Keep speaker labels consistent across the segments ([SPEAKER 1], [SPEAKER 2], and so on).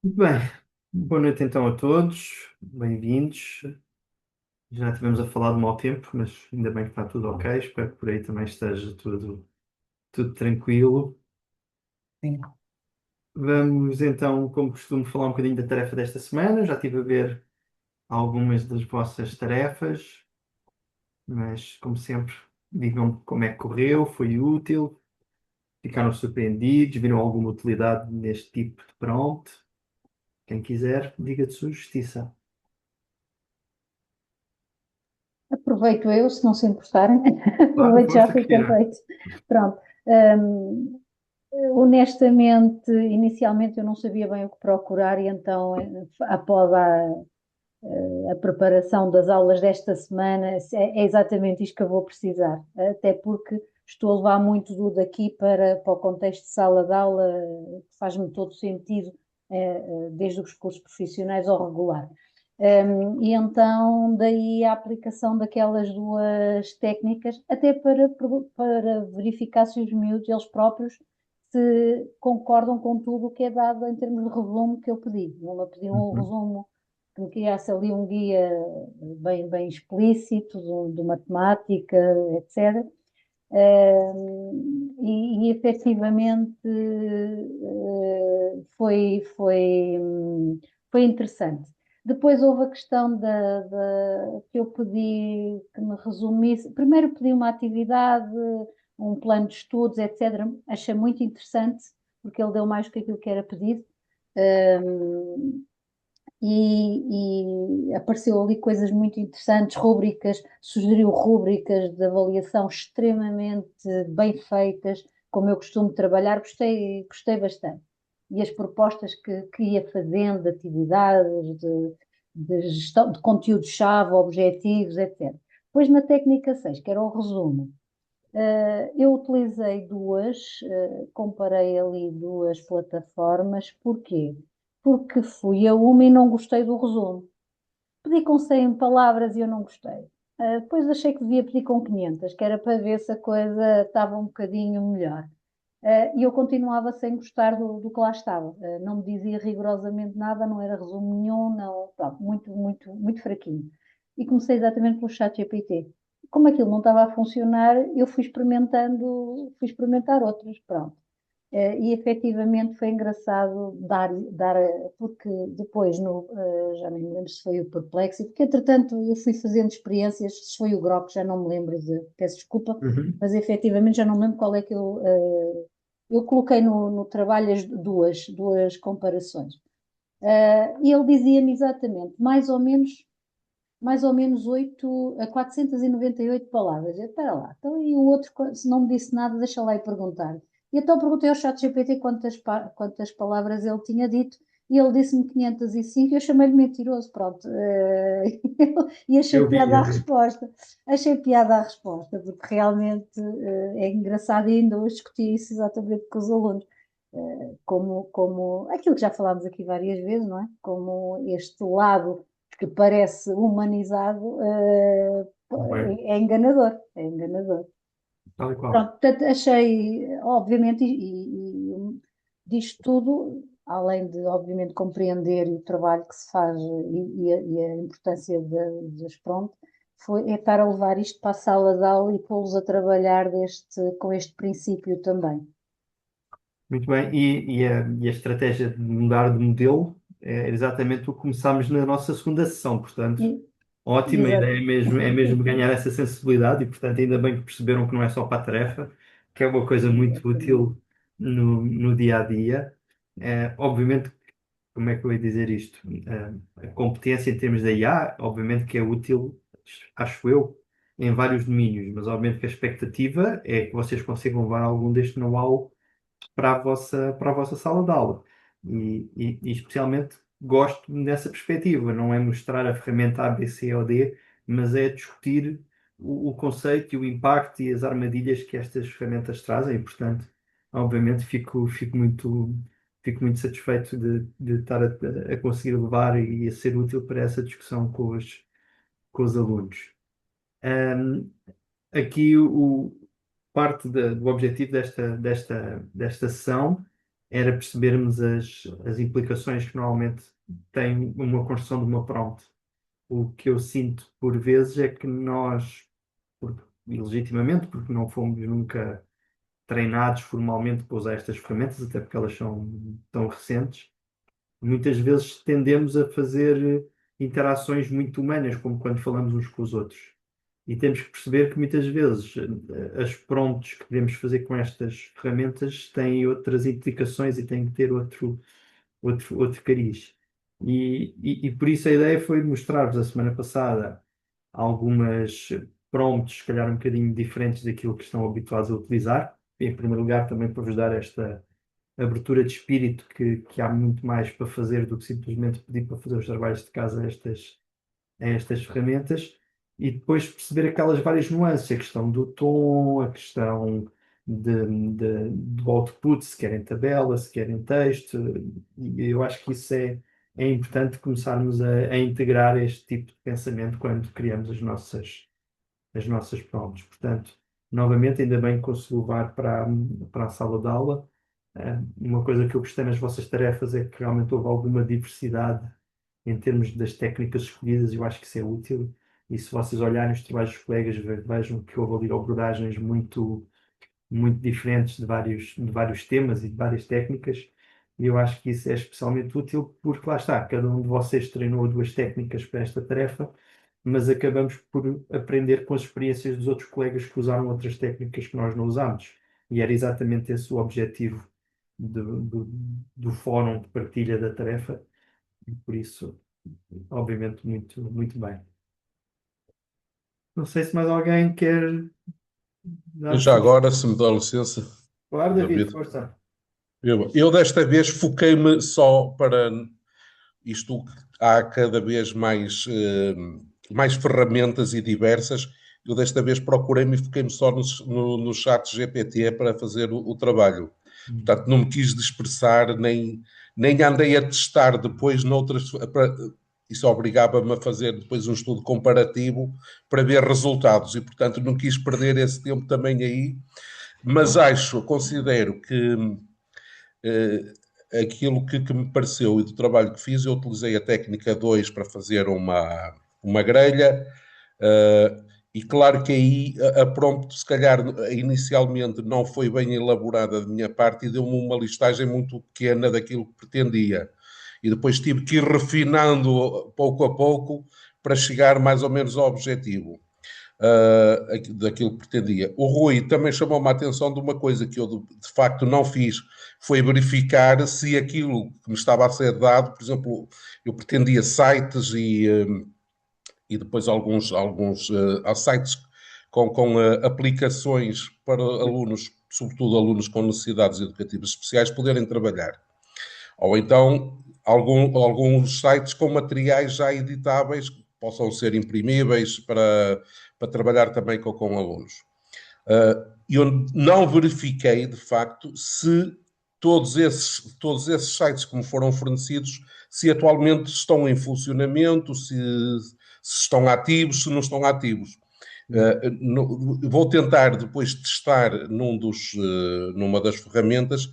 [SPEAKER 1] Muito bem, boa noite então a todos, bem-vindos. Já estivemos a falar de mau tempo, mas ainda bem que está tudo ok. Espero que por aí também esteja tudo tranquilo.
[SPEAKER 2] Sim.
[SPEAKER 1] Vamos então, como costumo, falar um bocadinho da tarefa desta semana. Já estive a ver algumas das vossas tarefas, mas como sempre, digam-me como é que correu, foi útil, ficaram surpreendidos, viram alguma utilidade neste tipo de prompt. Quem quiser, diga de sua justiça.
[SPEAKER 2] Aproveito eu, se não se importarem,
[SPEAKER 1] Claro,
[SPEAKER 2] aproveito já
[SPEAKER 1] força
[SPEAKER 2] que
[SPEAKER 1] que
[SPEAKER 2] foi
[SPEAKER 1] há.
[SPEAKER 2] feito. Pronto. Hum, Honestamente, inicialmente eu não sabia bem o que procurar e então, após a preparação das aulas desta semana, é exatamente isto que eu vou precisar. Até porque estou a levar muito do daqui para o contexto de sala de aula, que faz-me todo sentido, desde os cursos profissionais ao regular. E então, daí a aplicação daquelas duas técnicas, até para verificar se os miúdos, eles próprios, se concordam com tudo o que é dado em termos de resumo que eu pedi. Não me pedi um
[SPEAKER 1] Uhum.
[SPEAKER 2] resumo que me criasse ali um guia bem explícito de matemática, etc. E efetivamente foi interessante. Depois houve a questão que eu pedi que me resumisse. Primeiro pedi uma atividade, um plano de estudos, etc. Achei muito interessante, porque ele deu mais do que aquilo que era pedido. Um, e apareceu ali coisas muito interessantes, rúbricas, sugeriu rúbricas de avaliação extremamente bem feitas, como eu costumo trabalhar, gostei bastante. E as propostas que ia fazendo, de atividades, de gestão, de conteúdos-chave, objetivos, etc. Depois na técnica 6, que era o resumo, eu utilizei duas, comparei ali duas plataformas. Porquê? Porque fui a uma e não gostei do resumo. Pedi com 100 palavras e eu não gostei. Depois achei que devia pedir com 500, que era para ver se a coisa estava um bocadinho melhor. E eu continuava sem gostar do que lá estava. Não me dizia rigorosamente nada, não era resumo nenhum, não, pronto, muito fraquinho. E comecei exatamente pelo chat GPT. Como aquilo não estava a funcionar, eu fui experimentar outros, pronto. E efetivamente foi engraçado porque depois, já nem me lembro se foi o Perplexity, porque entretanto eu fui fazendo experiências, se foi o Grok, já não me lembro peço desculpa,
[SPEAKER 1] Uhum.
[SPEAKER 2] mas efetivamente já não me lembro qual é que eu coloquei no trabalho as duas comparações. E ele dizia-me exatamente, mais ou menos 498 palavras. Eu, espera lá, então e o outro, se não me disse nada, deixa lá e perguntar. E então perguntei ao chat GPT quantas palavras ele tinha dito, e ele disse-me 505 e eu chamei-lhe mentiroso, pronto. E achei
[SPEAKER 1] Eu vi,
[SPEAKER 2] piada à
[SPEAKER 1] eu vi.
[SPEAKER 2] resposta. Achei piada à resposta, porque realmente é engraçado e ainda hoje discuti isso exatamente com os alunos. Como aquilo que já falámos aqui várias vezes, não é? Como este lado que parece humanizado,
[SPEAKER 1] Bem,
[SPEAKER 2] é enganador, é enganador.
[SPEAKER 1] tal e qual.
[SPEAKER 2] Pronto, portanto, achei, obviamente, disto tudo, além de, obviamente, compreender o trabalho que se faz e a importância das pronto, é estar a levar isto para a sala de aula e pô-los a trabalhar com este princípio também.
[SPEAKER 1] Muito bem. E a estratégia de mudar de modelo é exatamente o que começámos na nossa segunda sessão. Portanto,
[SPEAKER 2] E-
[SPEAKER 1] ótima
[SPEAKER 2] Exato.
[SPEAKER 1] ideia mesmo, é mesmo ganhar essa sensibilidade e, portanto, ainda bem que perceberam que não é só para a tarefa, que é uma coisa muito
[SPEAKER 2] Exatamente.
[SPEAKER 1] útil no dia a dia. Obviamente, como é que eu ia dizer isto? A competência em termos da IA, obviamente que é útil, acho eu, em vários domínios, mas obviamente que a expectativa é que vocês consigam levar algum deste know-how para a vossa sala de aula. E especialmente gosto dessa perspectiva, não é mostrar a ferramenta A, B, C ou D, mas é discutir o conceito e o impacto e as armadilhas que estas ferramentas trazem. E, portanto, obviamente fico muito satisfeito de estar a conseguir levar e a ser útil para essa discussão com os alunos. Ahm, Aqui parte do objetivo desta sessão era percebermos as implicações que normalmente tem uma construção de uma prompt. O que eu sinto por vezes é que nós, e legitimamente, porque não fomos nunca treinados formalmente para usar estas ferramentas, até porque elas são tão recentes, muitas vezes tendemos a fazer interações muito humanas, como quando falamos uns com os outros. E temos que perceber que muitas vezes as prompts que podemos fazer com estas ferramentas têm outras implicações e têm que ter outro cariz. E por isso a ideia foi mostrar-vos a semana passada algumas prompts, se calhar um bocadinho diferentes daquilo que estão habituados a utilizar. Em primeiro lugar, também para vos dar esta abertura de espírito que há muito mais para fazer do que simplesmente pedir para fazer os trabalhos de casa a estas ferramentas e depois perceber aquelas várias nuances, a questão do tom, a questão do output, se querem tabela, se querem texto, e eu acho que isso é importante começarmos a integrar este tipo de pensamento quando criamos as nossas prompts. Portanto, novamente, ainda bem que consigo levar para a sala de aula. Uma coisa que eu gostei nas vossas tarefas é que realmente houve alguma diversidade em termos das técnicas escolhidas, eu acho que isso é útil. E se vocês olharem os trabalhos dos colegas, vejam que houve ali abordagens muito, muito diferentes de vários temas e de várias técnicas. E eu acho que isso é especialmente útil porque lá está, cada um de vocês treinou duas técnicas para esta tarefa, mas acabamos por aprender com as experiências dos outros colegas que usaram outras técnicas que nós não usámos. E era exatamente esse o objetivo do fórum de partilha da tarefa, e por isso, obviamente, muito, muito bem. Não sei se mais alguém quer dar
[SPEAKER 3] Já
[SPEAKER 1] sugestões.
[SPEAKER 3] agora, se me dá licença,
[SPEAKER 1] Claro, David,
[SPEAKER 3] David.
[SPEAKER 1] força.
[SPEAKER 3] Eu desta vez foquei-me só para isto. Há cada vez mais ferramentas e diversas. Eu desta vez procurei-me e foquei-me só no chat GPT para fazer o trabalho. Portanto, não me quis dispersar, nem andei a testar depois noutras. Isso obrigava-me a fazer depois um estudo comparativo para ver resultados e, portanto, não quis perder esse tempo também aí. Mas considero que eh, aquilo que me pareceu e do trabalho que fiz, eu utilizei a técnica 2 para fazer uma grelha, e claro que aí a prompt, se calhar, inicialmente não foi bem elaborada da minha parte e deu-me uma listagem muito pequena daquilo que pretendia. E depois tive que ir refinando pouco a pouco para chegar mais ou menos ao objetivo daquilo que pretendia. O Rui também chamou-me a atenção de uma coisa que eu de facto não fiz, foi verificar se aquilo que me estava a ser dado, por exemplo, eu pretendia sites e depois alguns sites com aplicações para alunos, sobretudo alunos com necessidades educativas especiais, poderem trabalhar. Ou então alguns sites com materiais já editáveis que possam ser imprimíveis para trabalhar também com alunos. Eu não verifiquei, de facto, se todos esses sites que me foram fornecidos, se atualmente estão em funcionamento, se estão ativos, se não estão ativos. Vou tentar depois testar numa das ferramentas,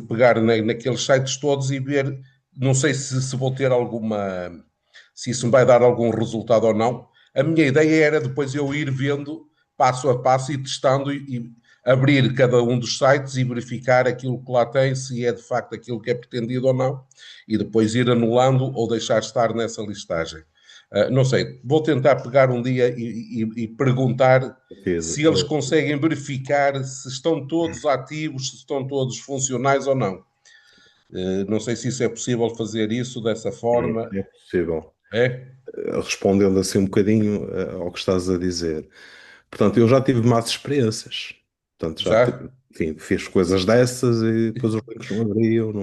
[SPEAKER 3] pegar naqueles sites todos e ver, não sei se vou ter se isso me vai dar algum resultado ou não. A minha ideia era depois eu ir vendo passo a passo e testando e abrir cada um dos sites e verificar aquilo que lá tem, se é de facto aquilo que é pretendido ou não, e depois ir anulando ou deixar estar nessa listagem. Não sei, vou tentar pegar um dia e perguntar se eles conseguem verificar se estão todos ativos, se estão todos funcionais ou não. Não sei se isso é possível fazer isso dessa forma.
[SPEAKER 4] É possível.
[SPEAKER 3] É?
[SPEAKER 4] Respondendo assim um bocadinho ao que estás a dizer. Portanto, eu já tive más experiências. Portanto,
[SPEAKER 3] Já?
[SPEAKER 4] enfim, fiz coisas dessas e depois os links não abriam,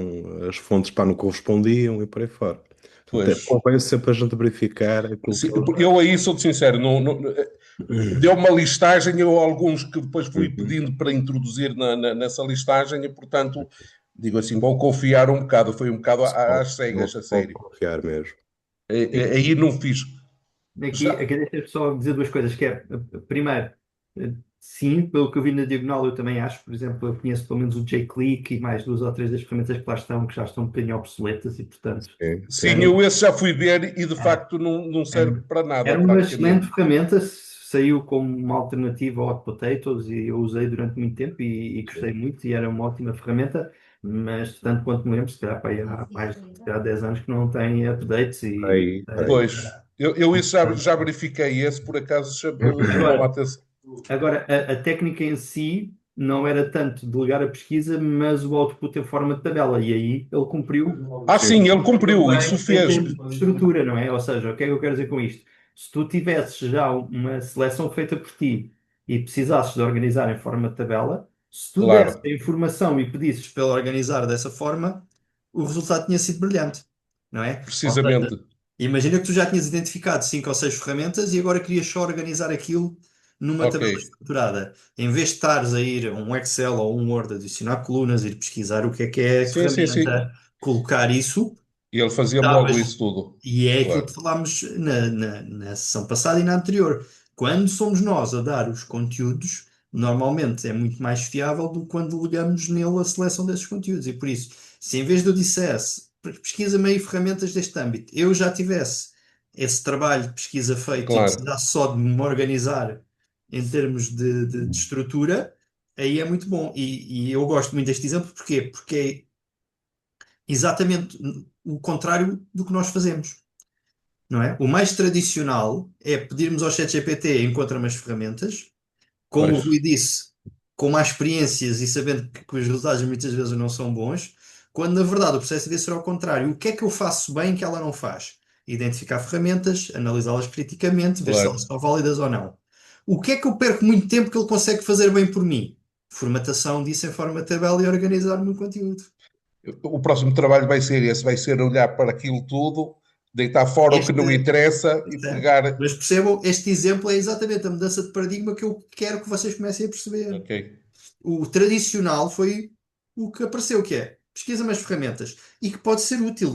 [SPEAKER 4] as fontes não correspondiam e por aí fora. Portanto,
[SPEAKER 3] Pois.
[SPEAKER 4] convém sempre a gente verificar aquilo que
[SPEAKER 3] Eu aí sou sincero, deu uma listagem, eu alguns que depois fui
[SPEAKER 4] Uhum.
[SPEAKER 3] pedindo para introduzir nessa listagem e, portanto, digo assim, vou confiar um bocado, foi um bocado às cegas, a
[SPEAKER 4] Pode
[SPEAKER 3] sério.
[SPEAKER 4] confiar mesmo.
[SPEAKER 3] Aí não fiz.
[SPEAKER 1] Aqui deixa-me só dizer duas coisas, que é, primeiro, sim, pelo que eu vi na diagonal, eu também acho, por exemplo, eu conheço pelo menos o J-Click e mais duas ou três das ferramentas que lá estão, que já estão um bocadinho obsoletas e, portanto,
[SPEAKER 4] Sim, sim.
[SPEAKER 3] Sim, eu esse já fui ver e de
[SPEAKER 1] é,
[SPEAKER 3] facto não
[SPEAKER 1] é,
[SPEAKER 3] serve para nada,
[SPEAKER 1] era uma excelente
[SPEAKER 3] praticamente.
[SPEAKER 1] ferramenta, saiu como uma alternativa ao Hot Potatoes e eu usei durante muito tempo e gostei muito e era uma ótima ferramenta, mas tanto quanto me lembro, se calhar pá, há mais de se calhar 10 anos que não tem updates
[SPEAKER 4] Aí.
[SPEAKER 3] Pois, eu isso já verifiquei, esse por acaso chamou-me a
[SPEAKER 1] agora,
[SPEAKER 3] atenção.
[SPEAKER 1] agora a técnica em si não era tanto delegar a pesquisa, mas o output em forma de tabela e aí ele cumpriu
[SPEAKER 3] Ah, sim, ele
[SPEAKER 1] muito
[SPEAKER 3] cumpriu, isso
[SPEAKER 1] bem em
[SPEAKER 3] fez.
[SPEAKER 1] termos de estrutura, não é? Ou seja, o que é que eu quero dizer com isto? Se tu tivesses já uma seleção feita por ti e precisasses de organizar em forma de tabela, se tu desses a
[SPEAKER 3] Claro,
[SPEAKER 1] informação e pedisses para ele organizar dessa forma, o resultado tinha sido brilhante, não é? Ou seja,
[SPEAKER 3] precisamente.
[SPEAKER 1] imagina que tu já tinhas identificado cinco ou seis ferramentas e agora querias só organizar aquilo numa
[SPEAKER 3] Ok.
[SPEAKER 1] tabela estruturada. Em vez de estares a ir a um Excel ou um Word, adicionar colunas, ir pesquisar o que é a
[SPEAKER 3] Sim, sim, sim.
[SPEAKER 1] ferramenta, colocar isso.
[SPEAKER 3] E ele fazia-me logo
[SPEAKER 1] Estavas,
[SPEAKER 3] isso tudo.
[SPEAKER 1] e é aquilo que
[SPEAKER 3] Claro.
[SPEAKER 1] falámos na sessão passada e na anterior. Quando somos nós a dar os conteúdos, normalmente é muito mais fiável do que quando delegamos nele a seleção desses conteúdos. E por isso, se em vez de eu dissesse, pesquisa-me aí ferramentas deste âmbito, eu já tivesse esse trabalho de pesquisa feito e
[SPEAKER 3] Claro.
[SPEAKER 1] precisasse só de me organizar em termos de estrutura, aí é muito bom. E eu gosto muito deste exemplo, porquê? Porque é exatamente o contrário do que nós fazemos, não é? O mais tradicional é pedirmos ao ChatGPT encontra-me as ferramentas, como o
[SPEAKER 3] Pois,
[SPEAKER 1] Rui disse, com mais experiências e sabendo que os resultados muitas vezes não são bons, quando na verdade o processo devia ser ao contrário. O que é que eu faço bem que ela não faz? Identificar ferramentas, analisá-las criticamente, ver se elas
[SPEAKER 3] claro.
[SPEAKER 1] são válidas ou não. O que é que eu perco muito tempo que ele consegue fazer bem por mim? Formatação disso em forma de tabela e organizar o meu conteúdo.
[SPEAKER 3] O próximo trabalho vai ser esse, vai ser olhar para aquilo tudo, deitar fora o que não
[SPEAKER 1] Este,
[SPEAKER 3] interessa e
[SPEAKER 1] certo?
[SPEAKER 3] pegar.
[SPEAKER 1] Mas percebam, este exemplo é exatamente a mudança de paradigma que eu quero que vocês comecem a perceber.
[SPEAKER 3] Ok,
[SPEAKER 1] O tradicional foi o que apareceu, que é pesquisa mais ferramentas e que pode ser útil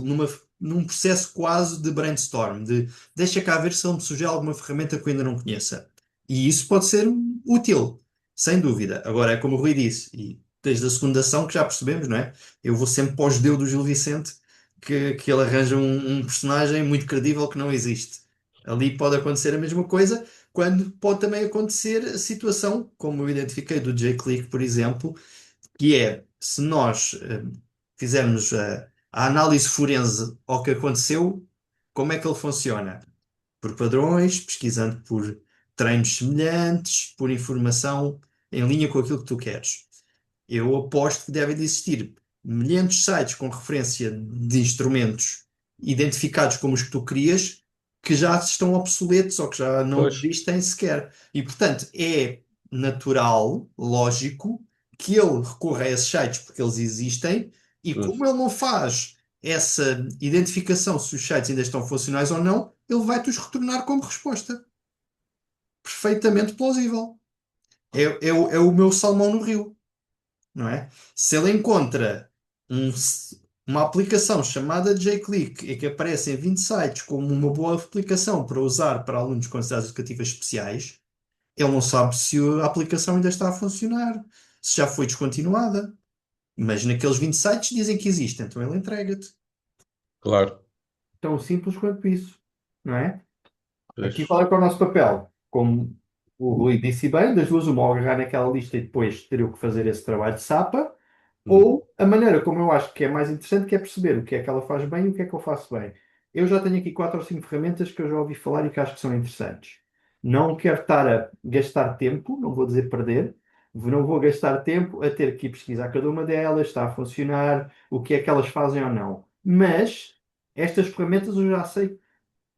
[SPEAKER 1] num processo quase de brainstorm, de deixa cá ver se ele me sugere alguma ferramenta que eu ainda não conheça. E isso pode ser útil, sem dúvida. Agora, é como o Rui disse, e desde a segunda ação que já percebemos, não é? Eu vou sempre para o judeu do Gil Vicente, que ele arranja um personagem muito credível que não existe. Ali pode acontecer a mesma coisa, quando pode também acontecer a situação, como eu identifiquei do J-Click, por exemplo, que é se nós fizermos a análise forense ao que aconteceu, como é que ele funciona? Por padrões, pesquisando por treinos semelhantes, por informação em linha com aquilo que tu queres. Eu aposto que devem de existir milhares de sites com referência de instrumentos identificados como os que tu querias, que já estão obsoletos ou que já não
[SPEAKER 3] pois,
[SPEAKER 1] existem sequer. E, portanto, é natural, lógico, que ele recorra a esses sites porque eles existem, e como ele não faz essa identificação se os sites ainda estão funcionais ou não, ele vai-te os retornar como resposta. Perfeitamente plausível. É o meu salmão no rio, não é? Se ele encontra um- uma aplicação chamada J-Click e que aparece em 20 sites como uma boa aplicação para usar para alunos com necessidades educativas especiais, ele não sabe se a aplicação ainda está a funcionar, se já foi descontinuada. Mas naqueles 20 sites dizem que existe, então ele entrega-te.
[SPEAKER 3] claro.
[SPEAKER 1] Tão simples quanto isso, não é? Aqui qual
[SPEAKER 3] Pois.
[SPEAKER 1] é que é o nosso papel? Como o Rui disse bem, das duas, uma, ou agarrar naquela lista e depois ter eu que fazer esse trabalho de sapa,
[SPEAKER 3] Hum,
[SPEAKER 1] ou a maneira como eu acho que é mais interessante, que é perceber o que é que ela faz bem e o que é que eu faço bem. Eu já tenho aqui quatro ou cinco ferramentas que eu já ouvi falar e que acho que são interessantes. Não quero estar a gastar tempo, não vou dizer perder, não vou gastar tempo a ter que ir pesquisar cada uma delas, está a funcionar, o que é que elas fazem ou não. Mas estas ferramentas eu já sei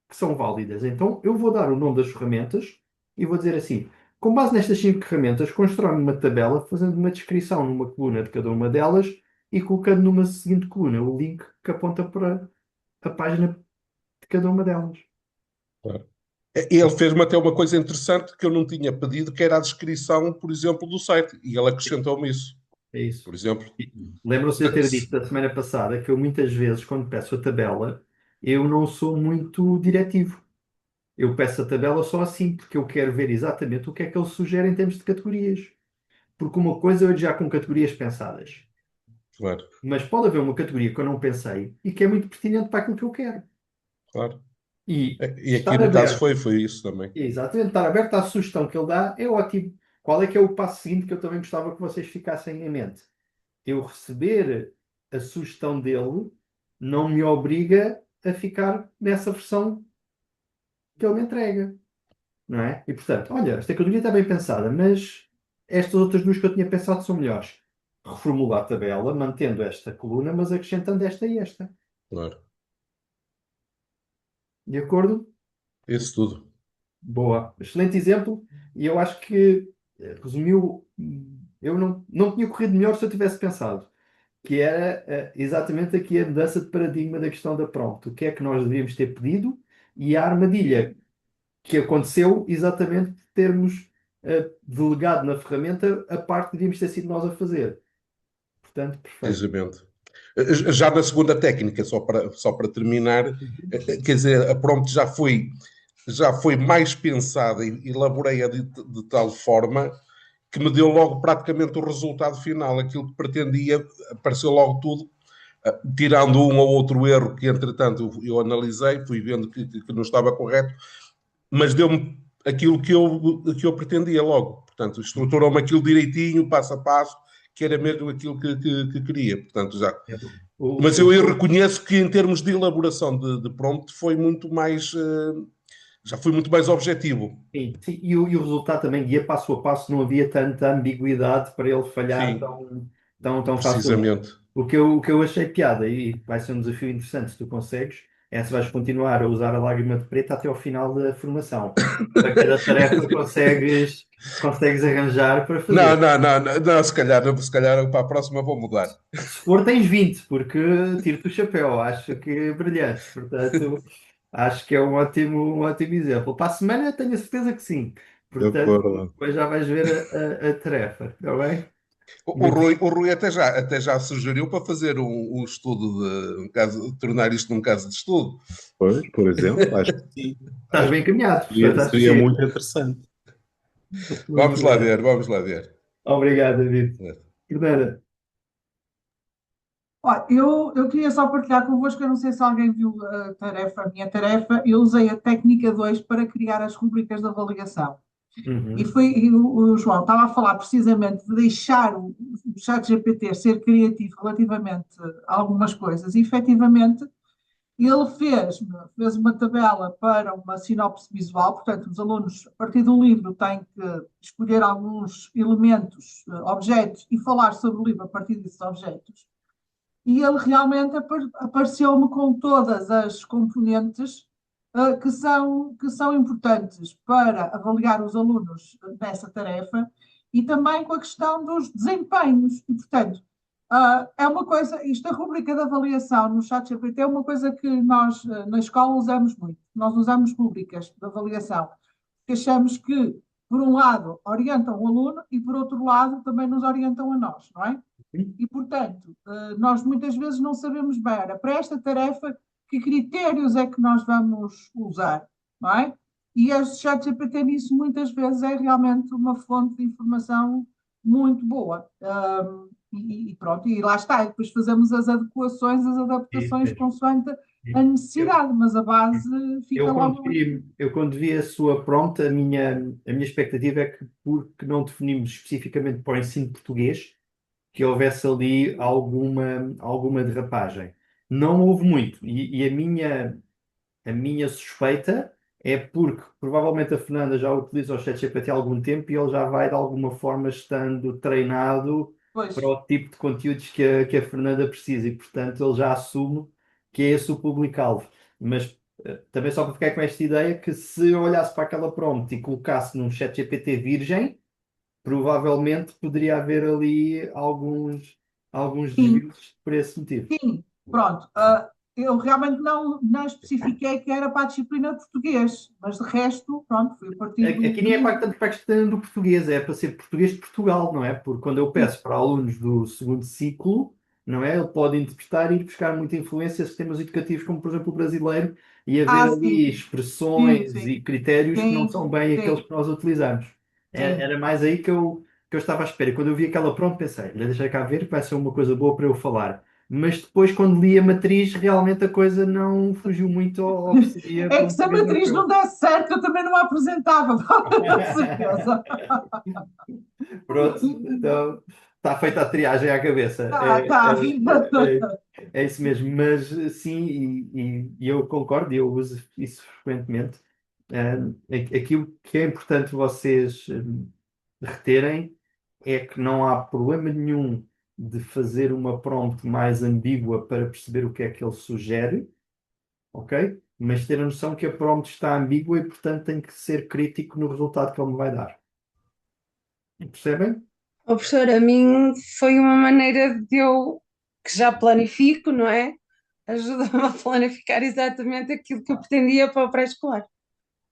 [SPEAKER 1] que são válidas. Então eu vou dar o nome das ferramentas e vou dizer assim: com base nestas cinco ferramentas, constrói-me uma tabela fazendo uma descrição numa coluna de cada uma delas e colocando numa seguinte coluna o link que aponta para a página de cada uma delas.
[SPEAKER 3] claro. Ele fez-me até uma coisa interessante que eu não tinha pedido, que era a descrição, por exemplo, do site. E ele acrescentou-me isso.
[SPEAKER 1] É isso.
[SPEAKER 3] Por exemplo,
[SPEAKER 1] E lembram-se de eu ter dito da semana passada que eu muitas vezes, quando peço a tabela, eu não sou muito diretivo. Eu peço a tabela só assim, porque eu quero ver exatamente o que é que ele sugere em termos de categorias. Porque uma coisa é eu já com categorias pensadas,
[SPEAKER 3] Claro,
[SPEAKER 1] mas pode haver uma categoria que eu não pensei e que é muito pertinente para aquilo que eu quero.
[SPEAKER 3] claro.
[SPEAKER 1] E
[SPEAKER 3] E aqui
[SPEAKER 1] estar
[SPEAKER 3] no caso
[SPEAKER 1] aberto,
[SPEAKER 3] foi isso também.
[SPEAKER 1] exatamente, estar aberto à sugestão que ele dá é ótimo. Qual é que é o passo seguinte que eu também gostava que vocês ficassem em mente? Eu receber a sugestão dele não me obriga a ficar nessa versão que ele me entrega, não é? E portanto, olha, esta categoria está bem pensada, mas estas outras duas que eu tinha pensado são melhores. Reformular a tabela, mantendo esta coluna, mas acrescentando esta e esta.
[SPEAKER 3] Claro.
[SPEAKER 1] De acordo?
[SPEAKER 3] Isso tudo.
[SPEAKER 1] Boa. Excelente exemplo. E eu acho que resumiu. Eu não tinha corrido melhor se eu tivesse pensado. Que era exatamente aqui a mudança de paradigma da questão da prompt. O que é que nós devíamos ter pedido e a armadilha que aconteceu exatamente por termos delegado na ferramenta a parte que devíamos ter sido nós a fazer. Portanto, perfeito.
[SPEAKER 3] Precisamente. Já na segunda técnica, só para terminar, quer dizer, a prompt já foi mais pensada e elaborei-a de tal forma que me deu logo praticamente o resultado final, aquilo que pretendia, apareceu logo tudo, tirando um ou outro erro que, entretanto, eu analisei, fui vendo que não estava correto, mas deu-me aquilo que eu pretendia logo. Portanto, estruturou-me aquilo direitinho, passo a passo, que era mesmo aquilo que queria. Portanto, já. Mas eu reconheço que, em termos de elaboração de prompt, foi muito mais. Já foi muito mais objetivo.
[SPEAKER 1] Sim, sim. E o resultado também guia passo a passo, não havia tanta ambiguidade para ele falhar
[SPEAKER 3] Sim,
[SPEAKER 1] tão facilmente.
[SPEAKER 3] precisamente.
[SPEAKER 1] O que eu achei piada, e vai ser um desafio interessante se tu consegues, é se vais continuar a usar a lágrima de preta até ao final da formação. Para cada tarefa consegues arranjar para
[SPEAKER 3] Não,
[SPEAKER 1] fazer.
[SPEAKER 3] não, não, não, não, se calhar para a próxima vou mudar.
[SPEAKER 1] Se for, tens 20 porque tiro-te o chapéu, acho que é brilhante. Portanto, acho que é um ótimo exemplo. Para a semana, tenho a certeza que sim.
[SPEAKER 4] De
[SPEAKER 1] Portanto,
[SPEAKER 4] acordo.
[SPEAKER 1] depois já vais ver a tarefa, está bem?
[SPEAKER 3] O
[SPEAKER 1] Muito
[SPEAKER 3] Rui, o Rui até já sugeriu para fazer um estudo tornar isto num caso de estudo.
[SPEAKER 4] Pois, por exemplo, acho que sim.
[SPEAKER 1] estás bem encaminhado, portanto, acho que
[SPEAKER 4] Seria
[SPEAKER 1] sim.
[SPEAKER 4] muito interessante.
[SPEAKER 3] Vamos
[SPEAKER 1] Muito
[SPEAKER 3] lá
[SPEAKER 1] bem.
[SPEAKER 3] ver, vamos lá ver.
[SPEAKER 1] Obrigado, David. Fernanda,
[SPEAKER 5] Olha, eu queria só partilhar convosco, eu não sei se alguém viu a minha tarefa, eu usei a técnica 2 para criar as rubricas de avaliação. E o João estava a falar precisamente de deixar o ChatGPT ser criativo relativamente a algumas coisas, e efetivamente ele fez uma tabela para uma sinopse visual, portanto, os alunos, a partir do livro, têm que escolher alguns elementos, objetos, e falar sobre o livro a partir desses objetos. E ele realmente apareceu-me com todas as componentes que são importantes para avaliar os alunos nessa tarefa e também com a questão dos desempenhos. E, portanto, é uma coisa, isto, a rubrica de avaliação no ChatGPT é uma coisa que nós na escola usamos muito. Nós usamos rubricas de avaliação, porque achamos que, por um lado, orientam o aluno e, por outro lado, também nos orientam a nós, não é? E, portanto, nós muitas vezes não sabemos bem, ora, para esta tarefa, que critérios é que nós vamos usar, não é? E a ChatGPT nisso muitas vezes é realmente uma fonte de informação muito boa. E pronto, e lá está, e depois fazemos as adequações, as
[SPEAKER 1] isso
[SPEAKER 5] adaptações
[SPEAKER 1] mesmo.
[SPEAKER 5] consoante a
[SPEAKER 1] Eu,
[SPEAKER 5] necessidade, mas a base fica
[SPEAKER 1] eu, quando
[SPEAKER 5] logo ali.
[SPEAKER 1] vi, eu quando vi a sua prompt, a minha expectativa é que, porque não definimos especificamente para o ensino português, que houvesse ali alguma derrapagem. Não houve muito. E a minha suspeita é porque provavelmente a Fernanda já utiliza o ChatGPT há algum tempo e ele já vai de alguma forma estando treinado
[SPEAKER 5] Pois,
[SPEAKER 1] para o tipo de conteúdos que a Fernanda precisa e, portanto, ele já assume que é esse o público-alvo. Mas também só para ficar com esta ideia que se eu olhasse para aquela prompt e colocasse num ChatGPT virgem, provavelmente poderia haver ali alguns
[SPEAKER 5] sim,
[SPEAKER 1] desvios por esse motivo.
[SPEAKER 5] sim, pronto. Eu realmente não especifiquei que era para a disciplina de português, mas de resto, pronto, fui a partir do
[SPEAKER 1] Aqui nem é
[SPEAKER 5] livro.
[SPEAKER 1] tanto para a questão do português, é para ser português de Portugal, não é? Porque quando eu
[SPEAKER 5] Sim,
[SPEAKER 1] peço para alunos do segundo ciclo, não é? Ele pode interpretar e ir buscar muita influência a sistemas educativos, como por exemplo o brasileiro, e haver ali
[SPEAKER 5] Sim,
[SPEAKER 1] expressões
[SPEAKER 5] sim,
[SPEAKER 1] e critérios que não
[SPEAKER 5] sim,
[SPEAKER 1] são bem aqueles
[SPEAKER 5] sim,
[SPEAKER 1] que nós utilizamos.
[SPEAKER 5] sim.
[SPEAKER 1] Era mais aí que eu estava à espera. Quando eu vi aquela pronto, pensei, olha, deixa cá ver, que vai ser uma coisa boa para eu falar. Mas depois, quando li a matriz, realmente a coisa não fugiu muito ao que seria
[SPEAKER 5] É que se a
[SPEAKER 1] promovido
[SPEAKER 5] matriz não
[SPEAKER 1] europeu.
[SPEAKER 5] desse certo, eu também não a apresentava, pode ter certeza.
[SPEAKER 1] Pronto, então está feita a triagem à cabeça.
[SPEAKER 5] Tá, vida.
[SPEAKER 1] É isso mesmo, mas sim, e eu concordo, eu uso isso frequentemente. Aquilo que é importante vocês reterem é que não há problema nenhum de fazer uma prompt mais ambígua para perceber o que é que ele sugere, ok? Mas ter a noção que a prompt está ambígua e, portanto, tem que ser crítico no resultado que ele me vai dar. Percebem?
[SPEAKER 6] Ó, professor, a mim foi uma maneira de eu, que já planifico, não é? Ajuda-me a planificar exatamente aquilo que eu pretendia para o pré-escolar.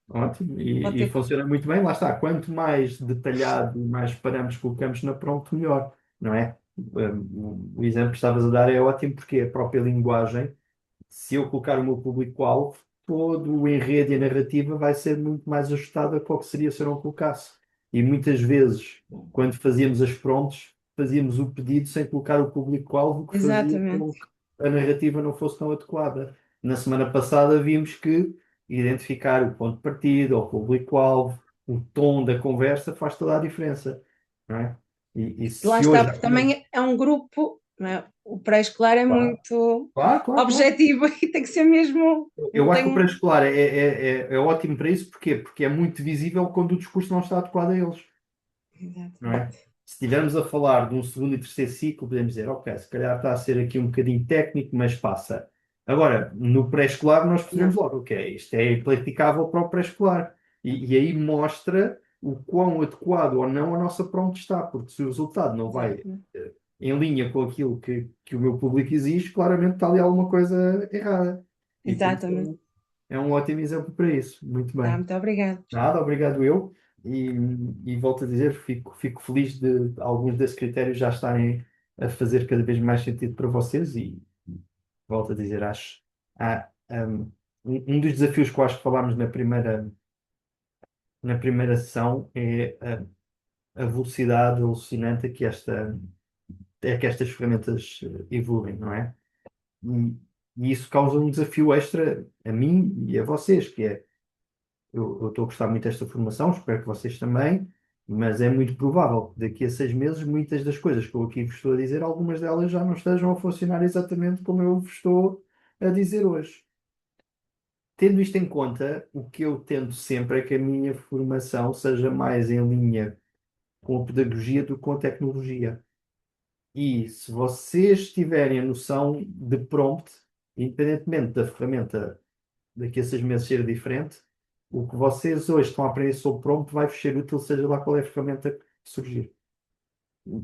[SPEAKER 1] Ótimo,
[SPEAKER 6] Vou
[SPEAKER 1] e
[SPEAKER 6] ter que-
[SPEAKER 1] funciona muito bem, lá está. Quanto mais detalhado e mais parâmetros colocamos na prompt, melhor, não é? O exemplo que estavas a dar é ótimo porque a própria linguagem, se eu colocar o meu público-alvo, todo o enredo e a narrativa vai ser muito mais ajustada para o que seria se eu não colocasse. E muitas vezes, quando fazíamos as prompts, fazíamos o pedido sem colocar o público-alvo, o que fazia com
[SPEAKER 6] Exatamente.
[SPEAKER 1] que a narrativa não fosse tão adequada. Na semana passada vimos que identificar o ponto de partida, o público-alvo, o tom da conversa faz toda a diferença, não é? E
[SPEAKER 6] Lá
[SPEAKER 1] se
[SPEAKER 6] está,
[SPEAKER 1] hoje...
[SPEAKER 6] porque também é um grupo, não é? O pré-escolar é
[SPEAKER 1] Claro,
[SPEAKER 6] muito
[SPEAKER 1] claro, claro, claro.
[SPEAKER 6] objetivo e tem que ser mesmo. Não
[SPEAKER 1] Eu acho que o
[SPEAKER 6] tem.
[SPEAKER 1] pré-escolar é ótimo para isso, porquê? Porque é muito visível quando o discurso não está adequado a eles, não é?
[SPEAKER 6] Exatamente.
[SPEAKER 1] Se estivermos a falar de um segundo e terceiro ciclo, podemos dizer, ok, se calhar está a ser aqui um bocadinho técnico, mas passa. Agora, no pré-escolar, nós percebemos
[SPEAKER 6] Não,
[SPEAKER 1] logo, ok, isto é aplicável para o pré-escolar. E aí mostra o quão adequado ou não a nossa prompt está, porque se o resultado não vai
[SPEAKER 6] exatamente.
[SPEAKER 1] em linha com aquilo que o meu público exige, claramente está ali alguma coisa errada. E por isso
[SPEAKER 6] Exatamente.
[SPEAKER 1] é um ótimo exemplo para isso. Muito
[SPEAKER 6] Tá,
[SPEAKER 1] bem.
[SPEAKER 6] muito obrigada.
[SPEAKER 1] Nada, obrigado eu. E, e volto a dizer, fico feliz de alguns desses critérios já estarem a fazer cada vez mais sentido para vocês. E volto a dizer, acho. Há, um dos desafios que eu acho que falámos na primeira sessão é a velocidade alucinante que estas ferramentas evoluem, não é? E, e isso causa um desafio extra a mim e a vocês, que é, eu estou a gostar muito desta formação, espero que vocês também, mas é muito provável que daqui a 6 meses muitas das coisas que eu aqui vos estou a dizer, algumas delas já não estejam a funcionar exatamente como eu vos estou a dizer hoje. Tendo isto em conta, o que eu tento sempre é que a minha formação seja mais em linha com a pedagogia do que com a tecnologia. E se vocês tiverem a noção de prompt, independentemente da ferramenta daqui a 6 meses ser diferente, o que vocês hoje estão a aprender sobre prompt vai-vos ser útil, seja lá qual é a ferramenta que surgir.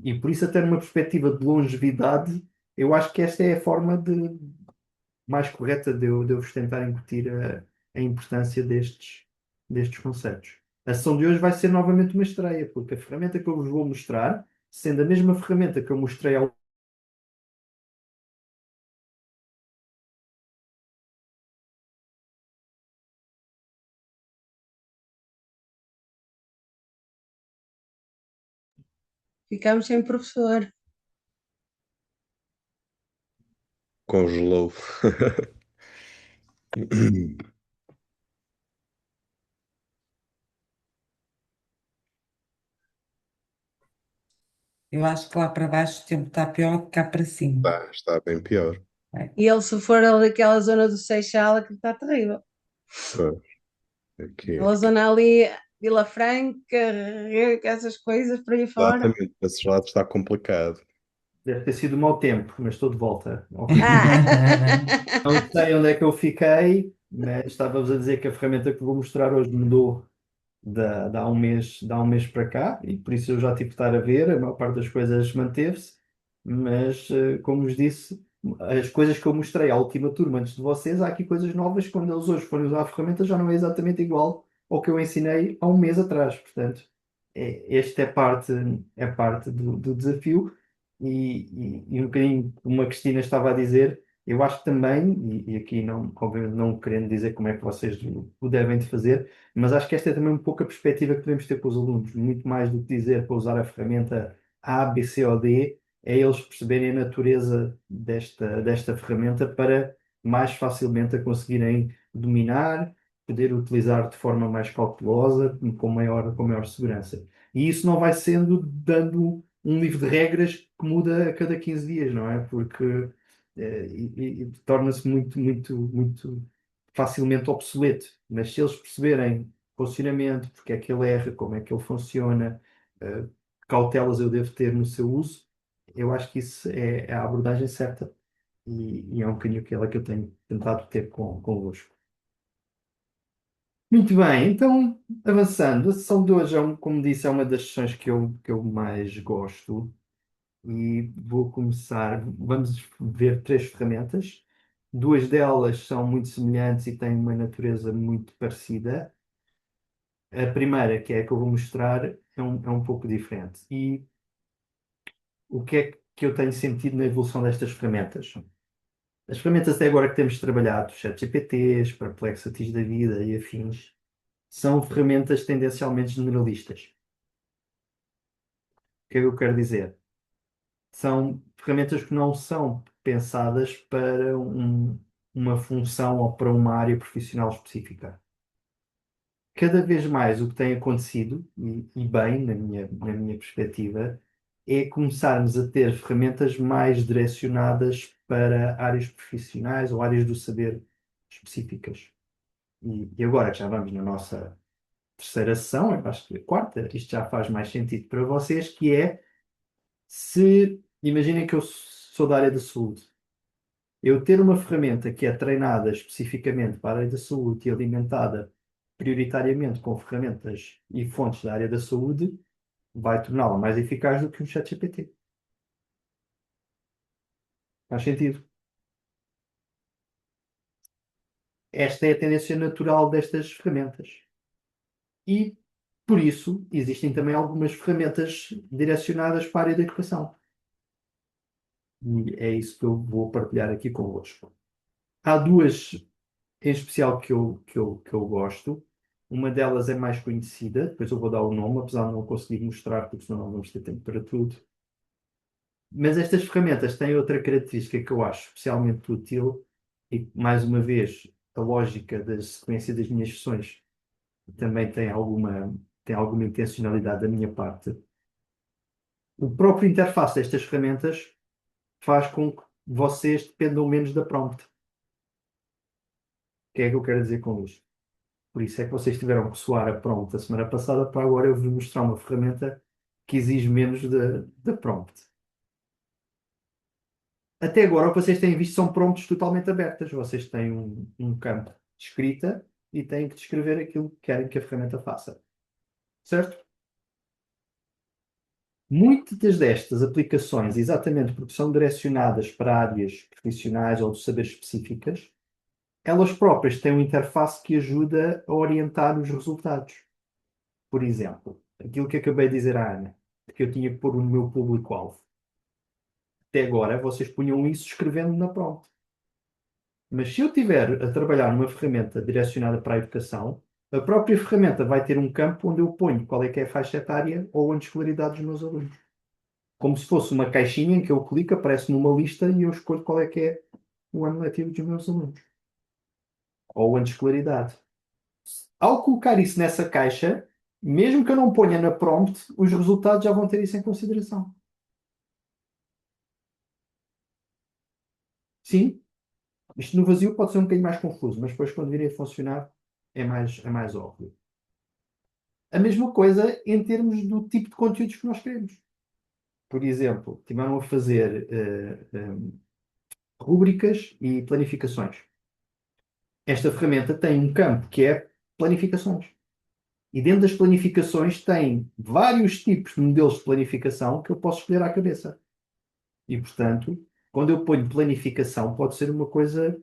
[SPEAKER 1] E por isso, até numa perspectiva de longevidade, eu acho que esta é a forma mais correta de eu vos tentar incutir a importância destes conceitos. A sessão de hoje vai ser novamente uma estreia, porque a ferramenta que eu vos vou mostrar, sendo a mesma ferramenta que eu mostrei ao
[SPEAKER 6] Ficamos sem professor.
[SPEAKER 4] Congelou.
[SPEAKER 7] Eu acho que lá para baixo o tempo está pior do que cá para cima.
[SPEAKER 4] Está bem pior.
[SPEAKER 6] E ele, se for ali daquela zona do Seixal, aquilo está terrível.
[SPEAKER 4] Pois, aqui.
[SPEAKER 6] Aquela zona ali, Vila Franca, essas coisas por aí fora.
[SPEAKER 4] Exatamente, esses lados está complicado.
[SPEAKER 1] Deve ter sido mau tempo, mas estou de volta. Ok.
[SPEAKER 6] Ah.
[SPEAKER 1] Não sei onde é que eu fiquei, mas estava-vos a dizer que a ferramenta que vou mostrar hoje mudou de há um mês para cá, e por isso eu já tive que estar a ver, a maior parte das coisas manteve-se, mas como vos disse, as coisas que eu mostrei à última turma antes de vocês, há aqui coisas novas que quando eles hoje forem usar a ferramenta já não é exatamente igual ao que eu ensinei há um mês atrás. Portanto, esta é parte do desafio. e um bocadinho como a Cristina estava a dizer, eu acho que também, e aqui não, obviamente não querendo dizer como é que vocês o devem de fazer, mas acho que esta é também um pouco a perspectiva que podemos ter com os alunos, muito mais do que dizer para usar a ferramenta A, B, C ou D, é eles perceberem a natureza desta ferramenta para mais facilmente a conseguirem dominar, poder utilizar de forma mais cautelosa, com maior segurança. E isso não vai sendo dando um livro de regras que muda a cada 15 dias, não é? Porque e torna-se muito, muito, muito facilmente obsoleto. Mas se eles perceberem o funcionamento, porque é que ele erra, como é que ele funciona, eh, que cautelas eu devo ter no seu uso, eu acho que isso é a abordagem certa e é um bocadinho aquela que eu tenho tentado ter convosco. Muito bem, então avançando, a sessão de hoje, como disse, é uma das sessões que eu mais gosto e vou começar. Vamos ver três ferramentas. Duas delas são muito semelhantes e têm uma natureza muito parecida. A primeira, que é a que eu vou mostrar, é um pouco diferente. E o que é que eu tenho sentido na evolução destas ferramentas? As ferramentas até agora que temos trabalhado, ChatGPTs, Perplexities da vida e afins, são ferramentas tendencialmente generalistas. O que é que eu quero dizer? São ferramentas que não são pensadas para uma função ou para uma área profissional específica. Cada vez mais o que tem acontecido, e bem, na minha perspectiva, é começarmos a ter ferramentas mais direcionadas para áreas profissionais ou áreas do saber específicas. E agora que já vamos na nossa terceira sessão, eu acho que a quarta, isto já faz mais sentido para vocês, que é se imaginem que eu sou da área da saúde, eu ter uma ferramenta que é treinada especificamente para a área da saúde e alimentada prioritariamente com ferramentas e fontes da área da saúde, vai torná-la mais eficaz do que um ChatGPT. Faz sentido? Esta é a tendência natural destas ferramentas. E, por isso, existem também algumas ferramentas direcionadas para a área da educação. E é isso que eu vou partilhar aqui convosco. Há duas em especial que eu gosto. Uma delas é mais conhecida, depois eu vou dar o nome, apesar de não conseguir mostrar, porque senão não vamos ter tempo para tudo. Mas estas ferramentas têm outra característica que eu acho especialmente útil, e mais uma vez, a lógica da sequência das minhas sessões também tem alguma intencionalidade da minha parte. O próprio interface destas ferramentas faz com que vocês dependam menos da prompt. O que é que eu quero dizer com isto? Por isso é que vocês tiveram que soar a prompt a semana passada, para agora eu vos mostrar uma ferramenta que exige menos da prompt. Até agora o que vocês têm visto são prompts totalmente abertas. Vocês têm um campo de escrita e têm que descrever aquilo que querem que a ferramenta faça. Certo? Muitas destas aplicações, exatamente porque são direcionadas para áreas profissionais ou de saber específicas, elas próprias têm uma interface que ajuda a orientar os resultados. Por exemplo, aquilo que acabei de dizer à Ana, que eu tinha que pôr no meu público-alvo. Até agora, vocês punham isso escrevendo na prompt. Mas se eu estiver a trabalhar numa ferramenta direcionada para a educação, a própria ferramenta vai ter um campo onde eu ponho qual é que é a faixa etária ou a escolaridade dos meus alunos. Como se fosse uma caixinha em que eu clico, aparece numa lista e eu escolho qual é que é o ano letivo dos meus alunos. Ou o ano de escolaridade. Ao colocar isso nessa caixa, mesmo que eu não ponha na prompt, os resultados já vão ter isso em consideração. Sim, isto no vazio pode ser um bocadinho mais confuso, mas depois quando virem a funcionar é mais óbvio. A mesma coisa em termos do tipo de conteúdos que nós queremos. Por exemplo, tiveram a fazer rúbricas e planificações. Esta ferramenta tem um campo que é planificações. E dentro das planificações tem vários tipos de modelos de planificação que eu posso escolher à cabeça. E, portanto, quando eu ponho planificação, pode ser uma coisa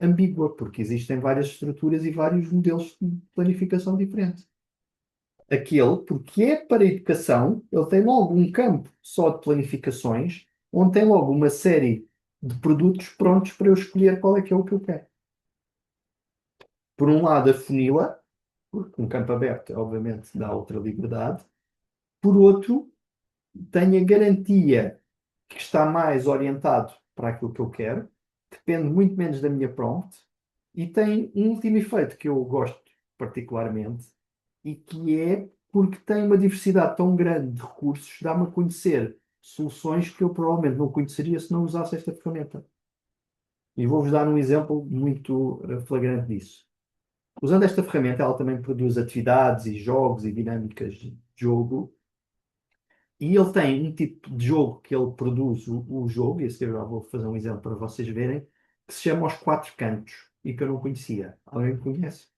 [SPEAKER 1] ambígua, porque existem várias estruturas e vários modelos de planificação diferentes. Aquele, porque é para a educação, ele tem logo um campo só de planificações, onde tem logo uma série de produtos prontos para eu escolher qual é que é o que eu quero. Por um lado, a funila, porque um campo aberto, obviamente, dá outra liberdade. Por outro, tenho a garantia que está mais orientado para aquilo que eu quero, depende muito menos da minha prompt, e tem um último efeito que eu gosto particularmente, e que é porque tem uma diversidade tão grande de recursos, dá-me a conhecer soluções que eu provavelmente não conheceria se não usasse esta ferramenta. E vou-vos dar um exemplo muito flagrante disso. Usando esta ferramenta, ela também produz atividades e jogos e dinâmicas de jogo. E ele tem um tipo de jogo que ele produz o jogo, e esse eu já vou fazer um exemplo para vocês verem, que se chama Os Quatro Cantos, e que eu não conhecia. Alguém conhece?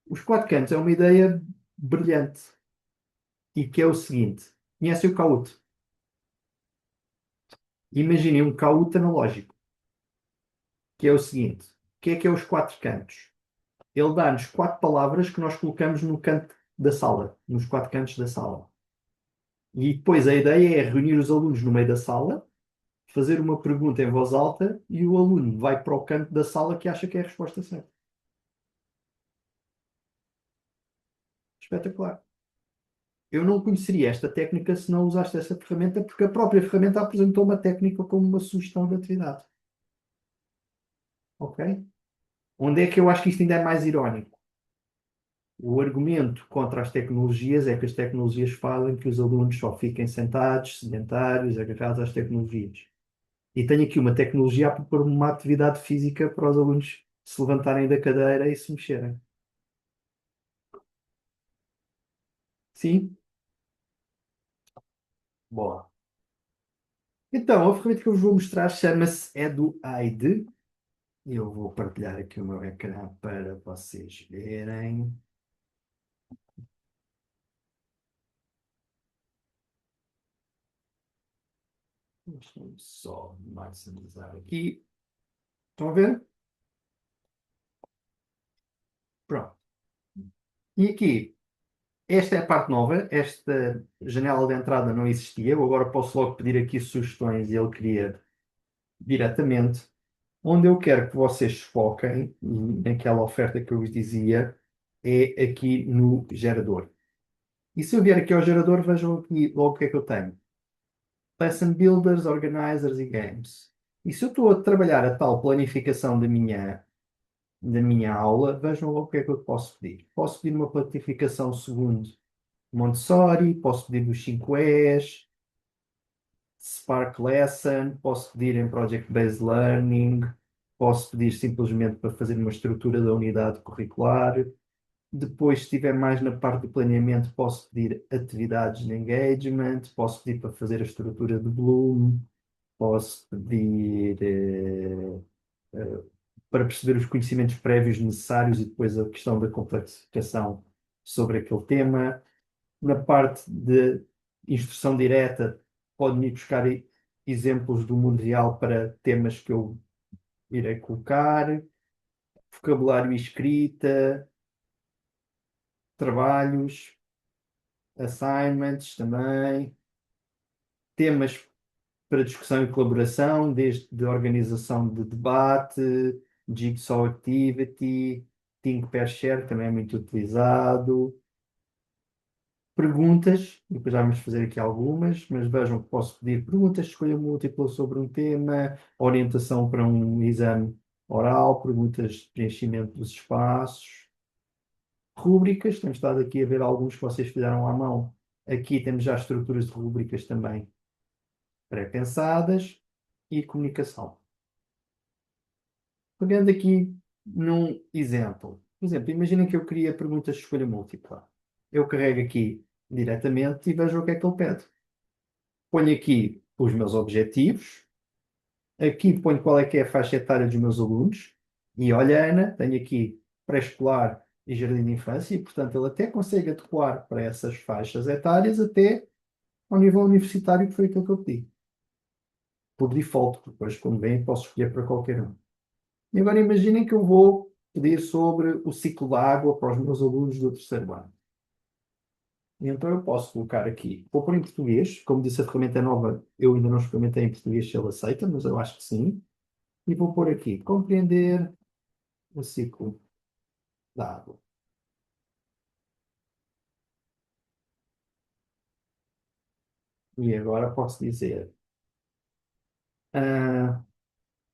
[SPEAKER 1] Os Quatro Cantos é uma ideia brilhante, e que é o seguinte. Conhece o Kahoot? Imaginem um Kahoot analógico, que é o seguinte. O que é os Quatro Cantos? Ele dá-nos quatro palavras que nós colocamos no canto da sala, nos quatro cantos da sala. E depois a ideia é reunir os alunos no meio da sala, fazer uma pergunta em voz alta e o aluno vai para o canto da sala que acha que é a resposta certa. Espetacular. Eu não conheceria esta técnica se não usaste essa ferramenta, porque a própria ferramenta apresentou uma técnica como uma sugestão de atividade. Ok? Onde é que eu acho que isto ainda é mais irónico? O argumento contra as tecnologias é que as tecnologias fazem que os alunos só fiquem sentados, sedentários, agarrados às tecnologias. E tenho aqui uma tecnologia a propor uma atividade física para os alunos se levantarem da cadeira e se mexerem. Sim? Boa. Então, a ferramenta que eu vos vou mostrar chama-se EduAid. Eu vou partilhar aqui o meu ecrã para vocês verem. Deixa-me só maximizar aqui. Estão a ver? Pronto. E aqui, esta é a parte nova. Esta janela de entrada não existia. Eu agora posso logo pedir aqui sugestões e ele cria diretamente. Onde eu quero que vocês foquem, naquela oferta que eu vos dizia, é aqui no gerador. E se eu vier aqui ao gerador, vejam aqui logo o que é que eu tenho. Lesson Builders, Organizers e Games. E se eu estou a trabalhar a tal planificação da minha aula, vejam logo o que é que eu posso pedir. Posso pedir uma planificação segundo Montessori, posso pedir dos 5 E's, Spark Lesson, posso pedir em Project Based Learning, posso pedir simplesmente para fazer uma estrutura da unidade curricular. Depois, se estiver mais na parte do planeamento, posso pedir atividades de engagement, posso pedir para fazer a estrutura de Bloom, posso pedir para perceber os conhecimentos prévios necessários e depois a questão da complexificação sobre aquele tema. Na parte de instrução direta, pode-me buscar exemplos do mundo real para temas que eu irei colocar, vocabulário e escrita, trabalhos, assignments também, temas para discussão e colaboração, desde de organização de debate, Jigsaw Activity, Think Pair Share, também é muito utilizado. Perguntas, depois já vamos fazer aqui algumas, mas vejam que posso pedir perguntas de escolha múltipla sobre um tema, orientação para um exame oral, perguntas de preenchimento dos espaços, rúbricas, temos estado aqui a ver alguns que vocês fizeram à mão. Aqui temos já estruturas de rúbricas também pré-pensadas e comunicação. Pegando aqui num exemplo. Por exemplo, imaginem que eu queria perguntas de escolha múltipla. Eu carrego aqui diretamente e vejo o que é que ele pede. Ponho aqui os meus objetivos. Aqui ponho qual é que é a faixa etária dos meus alunos. E olha, Ana, tenho aqui pré-escolar e jardim de infância e, portanto, ele até consegue adequar para essas faixas etárias até ao nível universitário, que foi aquilo que eu pedi. Por default, depois, como bem, posso escolher para qualquer um. E agora imaginem que eu vou pedir sobre o ciclo da água para os meus alunos do terceiro ano. E então eu posso colocar aqui, vou pôr em português, como disse a ferramenta é nova, eu ainda não experimentei em português se ele aceita, mas eu acho que sim. E vou pôr aqui, compreender o ciclo da água. E agora posso dizer,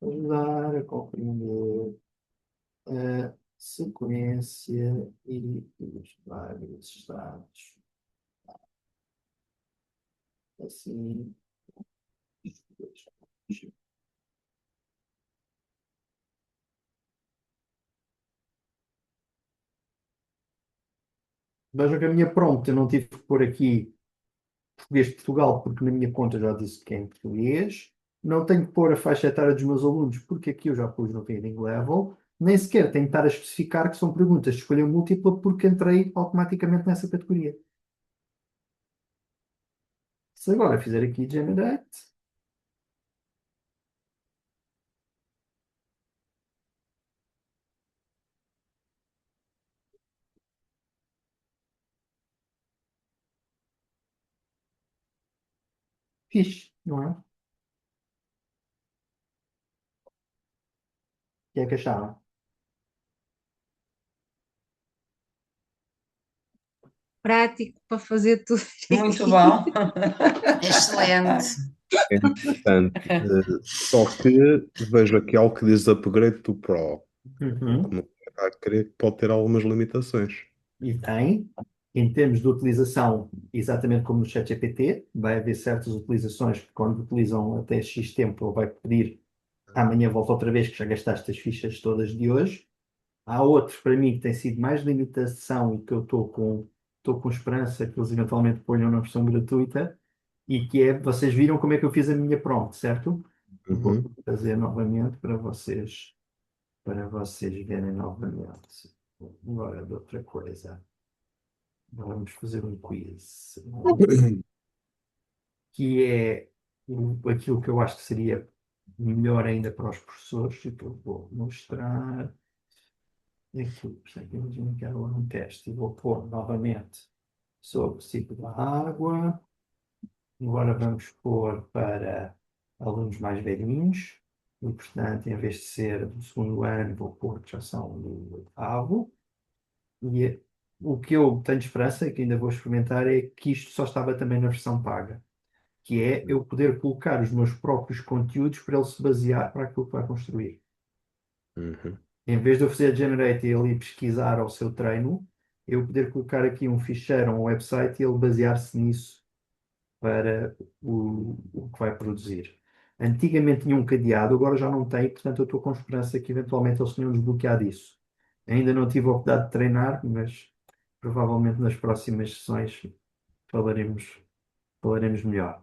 [SPEAKER 1] ajudar a compreender a sequência e os vários estados. Assim, vejam que a minha prompt eu não tive que pôr aqui português de Portugal, porque na minha conta já disse que é em português. Não tenho que pôr a faixa etária dos meus alunos, porque aqui eu já pus no Reading Level. Nem sequer tenho que estar a especificar que são perguntas de escolha múltipla, porque entrei automaticamente nessa categoria. Se agora fizer aqui Generate, fixe, não é? O que é que acharam?
[SPEAKER 6] Prático para fazer tudo
[SPEAKER 7] Muito
[SPEAKER 6] aqui.
[SPEAKER 7] bom. Excelente.
[SPEAKER 4] É interessante. Só que vejo aqui algo que diz upgrade to Pro. O que não está a querer que pode ter algumas limitações.
[SPEAKER 1] E tem, em termos de utilização, exatamente como no ChatGPT, vai haver certas utilizações que quando utilizam até X tempo, ele vai pedir amanhã volta outra vez que já gastaste as fichas todas de hoje. Há outros para mim que têm sido mais limitação e que eu estou com esperança que eles eventualmente ponham na versão gratuita e que é, vocês viram como é que eu fiz a minha prompt, certo? Vou
[SPEAKER 4] Uhum.
[SPEAKER 1] fazer novamente para vocês verem novamente. Agora de outra coisa. Vamos fazer um quiz. Que é aquilo que eu acho que seria melhor ainda para os professores, e que eu vou mostrar aqui. Portanto, imagina que era um teste, e vou pôr novamente sobre o ciclo da água. Agora vamos pôr para alunos mais velhinhos, e portanto, em vez de ser do segundo ano, vou pôr que já são do oitavo. E o que eu tenho esperança, que ainda vou experimentar, é que isto só estava também na versão paga, que é eu poder colocar os meus próprios conteúdos para ele se basear para aquilo que vai construir.
[SPEAKER 4] Uhum.
[SPEAKER 1] Em vez de eu fazer generate e ele ir pesquisar ao seu treino, eu poder colocar aqui um ficheiro, um website e ele basear-se nisso para o que vai produzir. Antigamente tinha um cadeado, agora já não tem, portanto eu estou com esperança que eventualmente eles tenham desbloqueado isso. Ainda não tive a oportunidade de treinar, mas provavelmente nas próximas sessões falaremos melhor.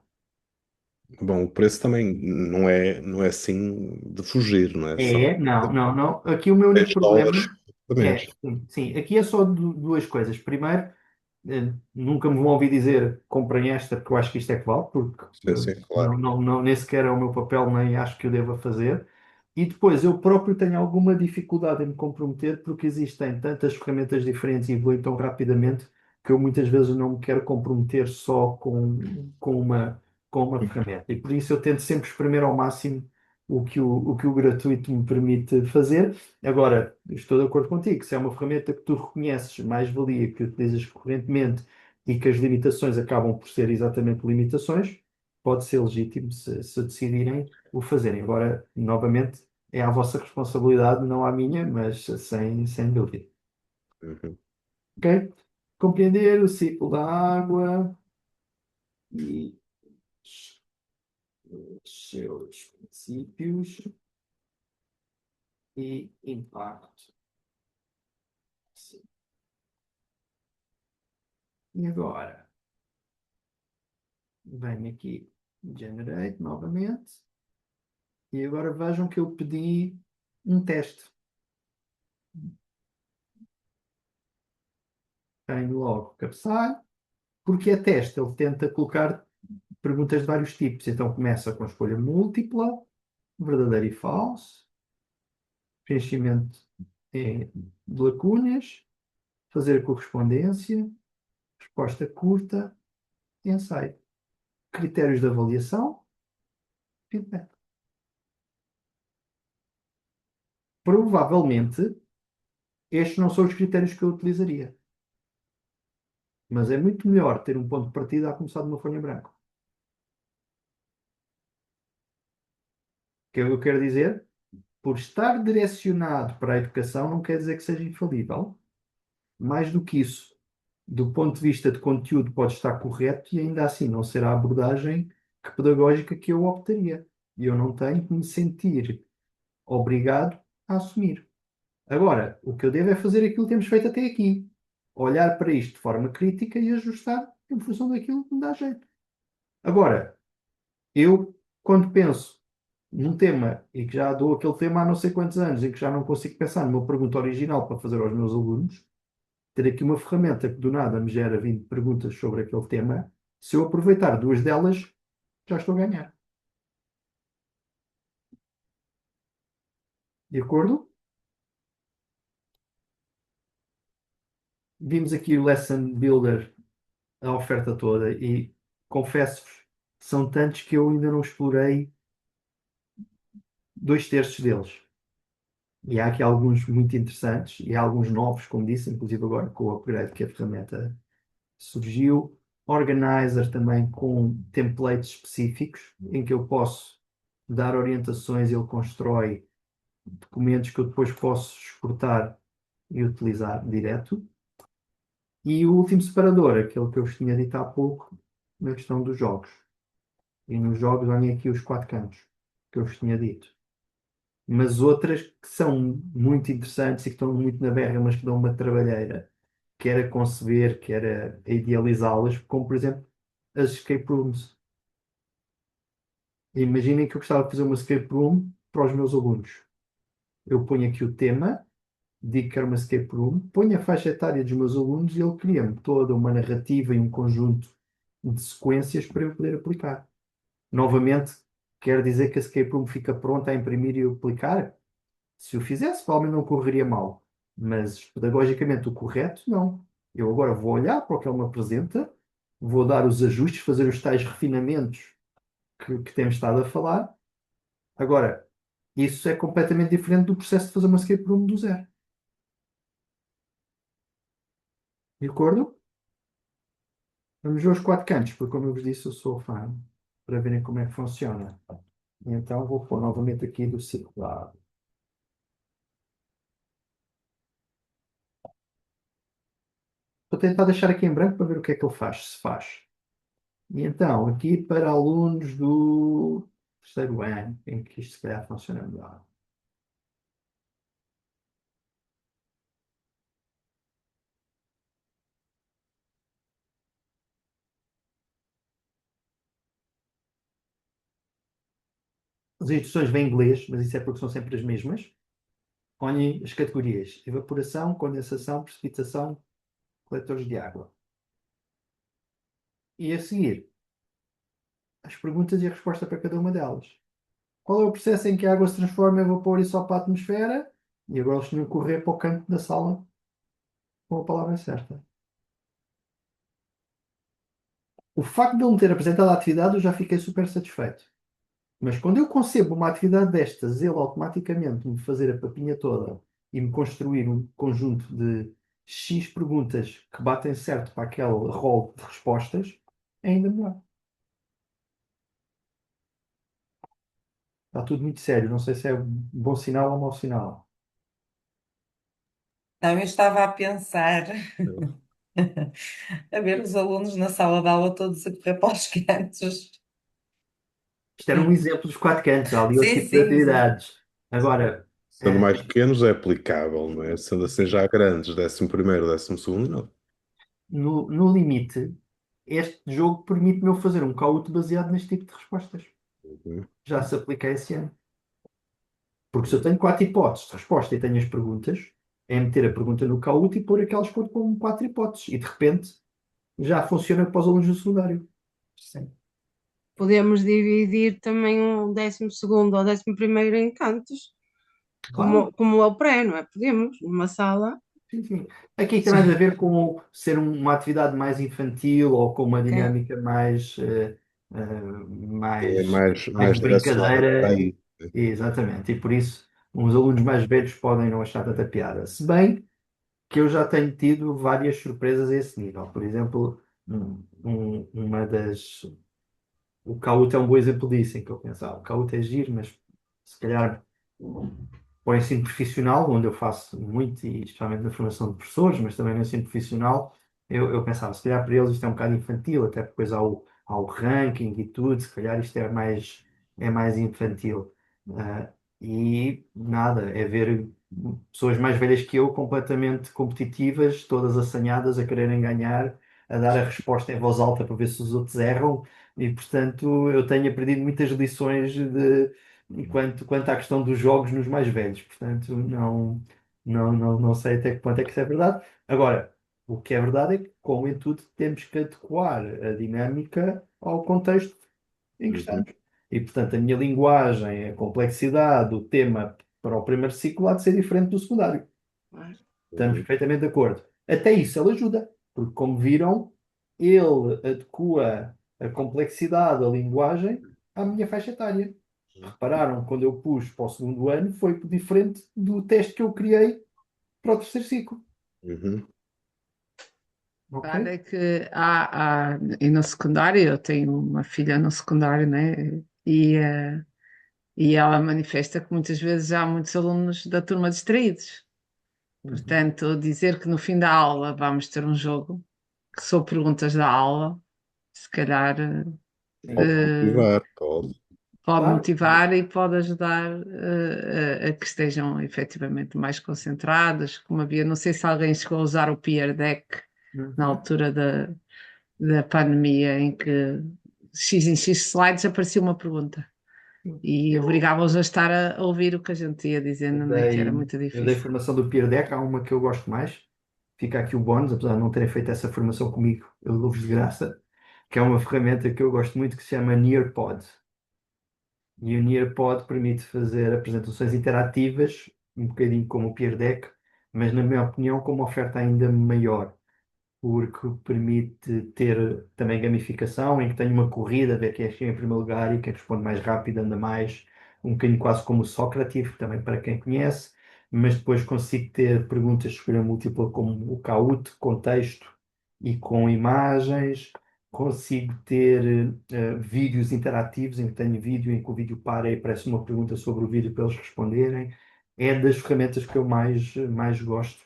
[SPEAKER 4] Bom, o preço também não é assim de fugir, não é? São
[SPEAKER 1] Não, não, não. Aqui o meu único
[SPEAKER 4] $10
[SPEAKER 1] problema é,
[SPEAKER 4] exatamente.
[SPEAKER 1] sim, aqui é só duas coisas. Primeiro, nunca me vão ouvir dizer comprem esta, porque eu acho que isto é que vale, porque
[SPEAKER 4] Sim, sim,
[SPEAKER 1] não,
[SPEAKER 4] claro.
[SPEAKER 1] não, não, nem sequer é o meu papel, nem acho que eu deva fazer. E depois, eu próprio tenho alguma dificuldade em me comprometer, porque existem tantas ferramentas diferentes e evoluem tão rapidamente que eu muitas vezes não me quero comprometer só com uma ferramenta. E por isso eu tento sempre exprimir ao máximo o que o gratuito me permite fazer. Agora, estou de acordo contigo, se é uma ferramenta que tu reconheces mais-valia, que utilizas recorrentemente e que as limitações acabam por ser exatamente limitações, pode ser legítimo se decidirem o fazerem. Agora, novamente, é a vossa responsabilidade, não a minha, mas sem dúvida.
[SPEAKER 4] Uhum.
[SPEAKER 1] Ok? Compreender o ciclo da água e os seus princípios e impacto. Sim. E agora, venho aqui, Generate novamente, e agora vejam que eu pedi um teste. Tenho logo cabeçalho, porque é teste, ele tenta colocar perguntas de vários tipos. Então começa com a escolha múltipla, verdadeiro e falso, preenchimento de lacunas, fazer a correspondência, resposta curta, ensaio. Critérios de avaliação, feedback. Provavelmente, estes não são os critérios que eu utilizaria. Mas é muito melhor ter um ponto de partida a começar de uma folha em branco. O que eu quero dizer? Por estar direcionado para a educação, não quer dizer que seja infalível. Mais do que isso, do ponto de vista de conteúdo, pode estar correto e ainda assim não será a abordagem pedagógica que eu optaria. E eu não tenho que me sentir obrigado a assumir. Agora, o que eu devo é fazer aquilo que temos feito até aqui. Olhar para isto de forma crítica e ajustar em função daquilo que me dá jeito. Agora, eu, quando penso num tema, e que já dou aquele tema há não sei quantos anos, em que já não consigo pensar numa pergunta original para fazer aos meus alunos, ter aqui uma ferramenta que do nada me gera 20 perguntas sobre aquele tema, se eu aproveitar duas delas, já estou a ganhar. De acordo? Vimos aqui o Lesson Builder, a oferta toda, e confesso-vos, são tantos que eu ainda não explorei 2/3 deles. E há aqui alguns muito interessantes e há alguns novos, como disse, inclusive agora com o upgrade que a ferramenta surgiu. Organizer também com templates específicos em que eu posso dar orientações, ele constrói documentos que eu depois posso exportar e utilizar direto. E o último separador, aquele que eu vos tinha dito há pouco, na questão dos jogos. E nos jogos, olhem aqui os 4 cantos que eu vos tinha dito. Mas outras que são muito interessantes e que estão muito na berra, mas que dão uma trabalheira, quer a conceber, quer a idealizá-las, como por exemplo as escape rooms. Imaginem que eu gostava de fazer uma escape room para os meus alunos. Eu ponho aqui o tema, digo que era uma escape room, ponho a faixa etária dos meus alunos e ele cria-me toda uma narrativa e um conjunto de sequências para eu poder aplicar. Novamente, quer dizer que a escape room fica pronta a imprimir e aplicar? Se o fizesse, provavelmente não correria mal. Mas, pedagogicamente, o correto, não. Eu agora vou olhar para o que ele me apresenta, vou dar os ajustes, fazer os tais refinamentos que temos estado a falar. Agora, isso é completamente diferente do processo de fazer uma escape room do zero. De acordo? Vamos ver os 4 cantos, porque, como eu vos disse, eu sou fã, para verem como é que funciona. Então, vou pôr novamente aqui do circular. Vou tentar deixar aqui em branco para ver o que é que ele faz, se faz. E então, aqui para alunos do terceiro ano, em que isto se calhar funciona melhor. As instruções vêm em inglês, mas isso é porque são sempre as mesmas. Olhem as categorias: evaporação, condensação, precipitação, coletores de água. E a seguir, as perguntas e a resposta para cada uma delas. Qual é o processo em que a água se transforma em vapor e sobe para a atmosfera? E agora eles tinham que correr para o canto da sala com a palavra certa. O facto de ele me ter apresentado a atividade, eu já fiquei super satisfeito. Mas quando eu concebo uma atividade destas, ele automaticamente me fazer a papinha toda e me construir um conjunto de X perguntas que batem certo para aquele rol de respostas, é ainda melhor. Está tudo muito sério. Não sei se é bom sinal ou mau sinal.
[SPEAKER 7] Não, eu estava a pensar, a ver os alunos na sala de aula todos a correr para os cantos.
[SPEAKER 1] Isto era um exemplo dos 4 cantos. Há ali outro
[SPEAKER 7] Sim,
[SPEAKER 1] tipo de
[SPEAKER 7] sim, sim.
[SPEAKER 1] atividades. Agora,
[SPEAKER 4] Sendo mais pequenos é aplicável, não é? Sendo assim já grandes, 11º, 12º, não.
[SPEAKER 1] no limite, este jogo permite-me eu fazer um cauto baseado neste tipo de respostas.
[SPEAKER 4] Uhum.
[SPEAKER 1] Já se aplica esse ano. Porque se eu tenho 4 hipóteses de resposta e tenho as perguntas, é meter a pergunta no Kahoot e pôr aquelas com 4 hipóteses. E de repente já funciona para os alunos do secundário.
[SPEAKER 7] Sim.
[SPEAKER 6] Podemos dividir também o 12º ou 11º em cantos,
[SPEAKER 1] Claro.
[SPEAKER 6] como é o pré, não é? Podemos, numa sala.
[SPEAKER 1] Sim, sim. Aqui tem mais a ver com ser uma atividade mais infantil ou com uma
[SPEAKER 6] Ok.
[SPEAKER 1] dinâmica mais,
[SPEAKER 4] É
[SPEAKER 1] mais,
[SPEAKER 4] mais
[SPEAKER 1] mais
[SPEAKER 4] direcionada para
[SPEAKER 1] brincadeira.
[SPEAKER 4] aí.
[SPEAKER 1] Exatamente. E por isso, uns alunos mais velhos podem não achar tanta piada. Se bem que eu já tenho tido várias surpresas a esse nível. Por exemplo, uma das. O Kahoot é um bom exemplo disso, em que eu pensava, o Kahoot é giro, mas se calhar para o ensino profissional, onde eu faço muito, e especialmente na formação de professores, mas também no ensino profissional, eu pensava, se calhar para eles isto é um bocado infantil, até porque depois há o ranking e tudo, se calhar isto é mais infantil. Ah, e nada, é ver pessoas mais velhas que eu, completamente competitivas, todas assanhadas a quererem ganhar, a dar a resposta em voz alta para ver se os outros erram, e portanto eu tenho aprendido muitas lições quanto à questão dos jogos nos mais velhos. Portanto, não sei até que ponto é que isso é verdade. Agora, o que é verdade é que, como em tudo, temos que adequar a dinâmica ao contexto em que
[SPEAKER 4] Uhum.
[SPEAKER 1] estamos. E, portanto, a minha linguagem, a complexidade, o tema para o primeiro ciclo há de ser diferente do secundário. Estamos
[SPEAKER 4] Uhum.
[SPEAKER 1] perfeitamente de acordo. Até isso ele ajuda, porque, como viram, ele adequa a complexidade da linguagem à minha faixa etária. Repararam, quando eu pus para o segundo ano, foi diferente do teste que eu criei para o terceiro ciclo.
[SPEAKER 4] Uhum.
[SPEAKER 1] Ok?
[SPEAKER 6] Verdade é que e no secundário, eu tenho uma filha no secundário, né? E ela manifesta que muitas vezes há muitos alunos da turma distraídos.
[SPEAKER 1] Uhum.
[SPEAKER 6] Portanto, dizer que no fim da aula vamos ter um jogo, que são perguntas da aula, se calhar
[SPEAKER 4] Pode
[SPEAKER 6] eh,
[SPEAKER 4] motivar, pode.
[SPEAKER 6] pode
[SPEAKER 1] Claro.
[SPEAKER 6] motivar e pode ajudar a que estejam efetivamente mais concentradas, como havia, não sei se alguém chegou a usar o Peer Deck na
[SPEAKER 1] Uhum.
[SPEAKER 6] altura da pandemia, em que X em X slides aparecia uma pergunta e
[SPEAKER 1] Eu,
[SPEAKER 6] obrigava-os a estar a ouvir o que a gente ia
[SPEAKER 1] eu
[SPEAKER 6] dizendo, né, que era
[SPEAKER 1] dei,
[SPEAKER 6] muito
[SPEAKER 1] eu dei
[SPEAKER 6] difícil.
[SPEAKER 1] formação do Peer Deck, há uma que eu gosto mais. Fica aqui o bónus, apesar de não terem feito essa formação comigo, eu dou-vos de graça, que é uma ferramenta que eu gosto muito que se chama Nearpod. E o Nearpod permite fazer apresentações interativas, um bocadinho como o Peer Deck, mas na minha opinião com uma oferta ainda maior, porque permite ter também gamificação, em que tem uma corrida, ver quem é que chega em primeiro lugar e quem responde mais rápido anda mais, um bocadinho quase como o Sócrates, também para quem conhece, mas depois consigo ter perguntas de escolha múltipla como o Kahoot, contexto e com imagens, consigo ter vídeos interativos, em que tenho vídeo, em que o vídeo para e aparece uma pergunta sobre o vídeo para eles responderem. É das ferramentas que eu mais gosto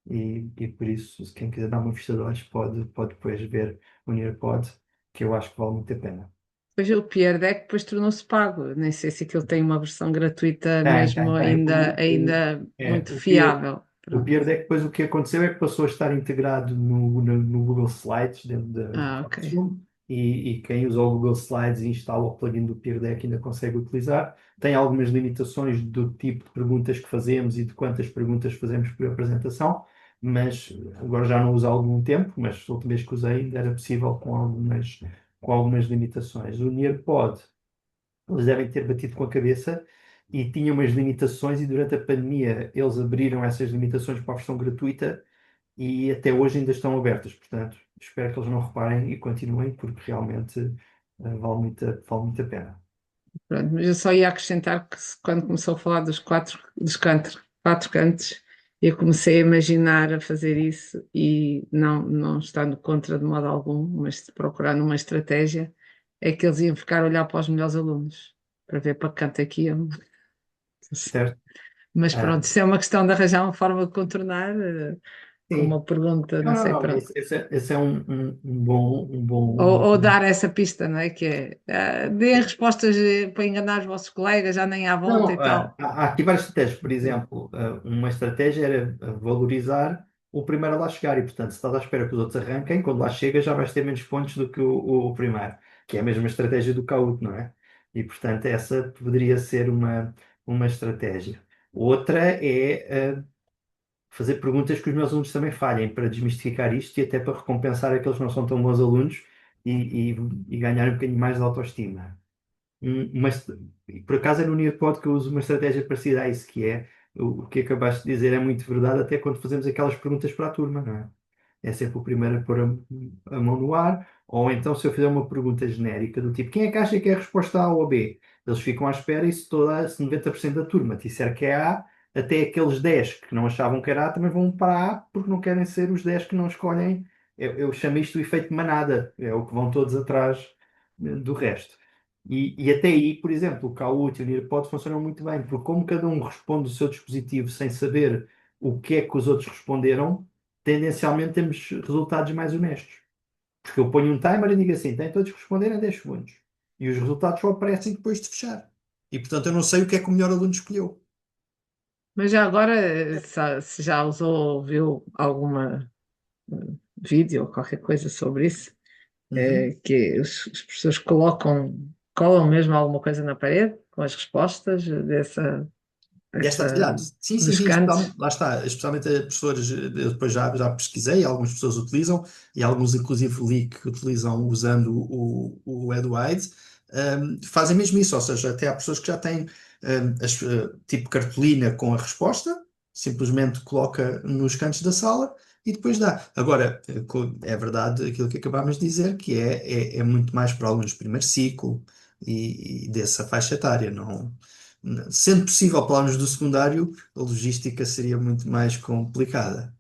[SPEAKER 1] e por isso, se quem quiser dar uma vista de olhos, pode depois ver o Nearpod, que eu acho que vale muito a pena.
[SPEAKER 6] Depois o Peer Deck depois tornou-se pago. Nem sei se aquilo tem uma versão gratuita
[SPEAKER 1] Tem,
[SPEAKER 6] mesmo
[SPEAKER 1] tem, tem.
[SPEAKER 6] ainda muito
[SPEAKER 1] O Peer,
[SPEAKER 6] fiável.
[SPEAKER 1] o
[SPEAKER 6] Pronto.
[SPEAKER 1] Peer Deck, depois o que aconteceu é que passou a estar integrado no Google Slides dentro do
[SPEAKER 6] Ah, ok.
[SPEAKER 1] Classroom e quem usa o Google Slides e instala o plugin do Peer Deck ainda consegue utilizar. Tem algumas limitações do tipo de perguntas que fazemos e de quantas perguntas fazemos por apresentação, mas agora já não uso há algum tempo, mas a última vez que usei ainda era possível com algumas limitações. O Nearpod eles devem ter batido com a cabeça e tinham umas limitações e durante a pandemia eles abriram essas limitações para a versão gratuita e até hoje ainda estão abertas. Portanto, espero que eles não reparem e continuem porque realmente vale muito a pena.
[SPEAKER 6] Pronto, mas eu só ia acrescentar que quando começou a falar quatro cantos, eu comecei a imaginar a fazer isso e não estando contra de modo algum, mas procurando uma estratégia, é que eles iam ficar a olhar para os melhores alunos, para ver para que canto é que iam.
[SPEAKER 1] Certo?
[SPEAKER 6] Mas
[SPEAKER 1] Ah,
[SPEAKER 6] pronto, isso é uma questão de arranjar uma forma de contornar, com
[SPEAKER 1] sim.
[SPEAKER 6] uma pergunta,
[SPEAKER 1] Não,
[SPEAKER 6] não
[SPEAKER 1] não,
[SPEAKER 6] sei,
[SPEAKER 1] não.
[SPEAKER 6] pronto.
[SPEAKER 1] Esse é um bom.
[SPEAKER 6] Ou dar essa pista, não é? Que é, deem respostas para enganar os vossos colegas, já nem à volta e
[SPEAKER 1] Não,
[SPEAKER 6] tal.
[SPEAKER 1] há aqui várias estratégias. Por exemplo, uma estratégia era valorizar o primeiro a lá chegar. E, portanto, se estás à espera que os outros arranquem, quando lá chegas já vais ter menos pontos do que o primeiro. Que é a mesma estratégia do Kahoot, não é? E, portanto, essa poderia ser uma estratégia. Outra é fazer perguntas que os meus alunos também falhem, para desmistificar isto e até para recompensar aqueles que não são tão bons alunos e ganhar um bocadinho mais de autoestima. Por acaso é no Nearpod que eu uso uma estratégia parecida a isso, que é o que acabaste de dizer é muito verdade, até quando fazemos aquelas perguntas para a turma, não é? É sempre o primeiro a pôr a mão no ar, ou então se eu fizer uma pergunta genérica do tipo, quem é que acha que é a resposta A ou B? Eles ficam à espera e se 90% da turma disser que é A, até aqueles 10 que não achavam que era A também vão para A porque não querem ser os 10 que não escolhem. Eu chamo isto o efeito manada, é o que vão todos atrás do resto. E até aí, por exemplo, o Kahoot e o Nearpod funcionam muito bem, porque como cada um responde o seu dispositivo sem saber o que é que os outros responderam, tendencialmente temos resultados mais honestos. Porque eu ponho um timer e digo assim, tem todos que responder em 10 segundos. E os resultados só aparecem depois de fechar. E portanto eu não sei o que é que o melhor aluno escolheu.
[SPEAKER 6] Mas já agora, se já usou ou viu alguma vídeo ou qualquer coisa sobre isso, que os professores colam mesmo alguma coisa na parede com as respostas
[SPEAKER 1] Desta
[SPEAKER 6] dessa,
[SPEAKER 1] atividade. Sim, sim,
[SPEAKER 6] dos
[SPEAKER 1] sim,
[SPEAKER 6] cantos.
[SPEAKER 1] lá está. Especialmente a professores, eu depois já pesquisei, algumas pessoas utilizam, e alguns inclusive li que utilizam usando o Edwide, fazem mesmo isso, ou seja, até há pessoas que já têm tipo cartolina com a resposta, simplesmente coloca nos cantos da sala e depois dá. Agora, é verdade aquilo que acabámos de dizer, que é muito mais para alunos de primeiro ciclo e dessa faixa etária, não. Sendo possível para alunos do secundário, a logística seria muito mais complicada.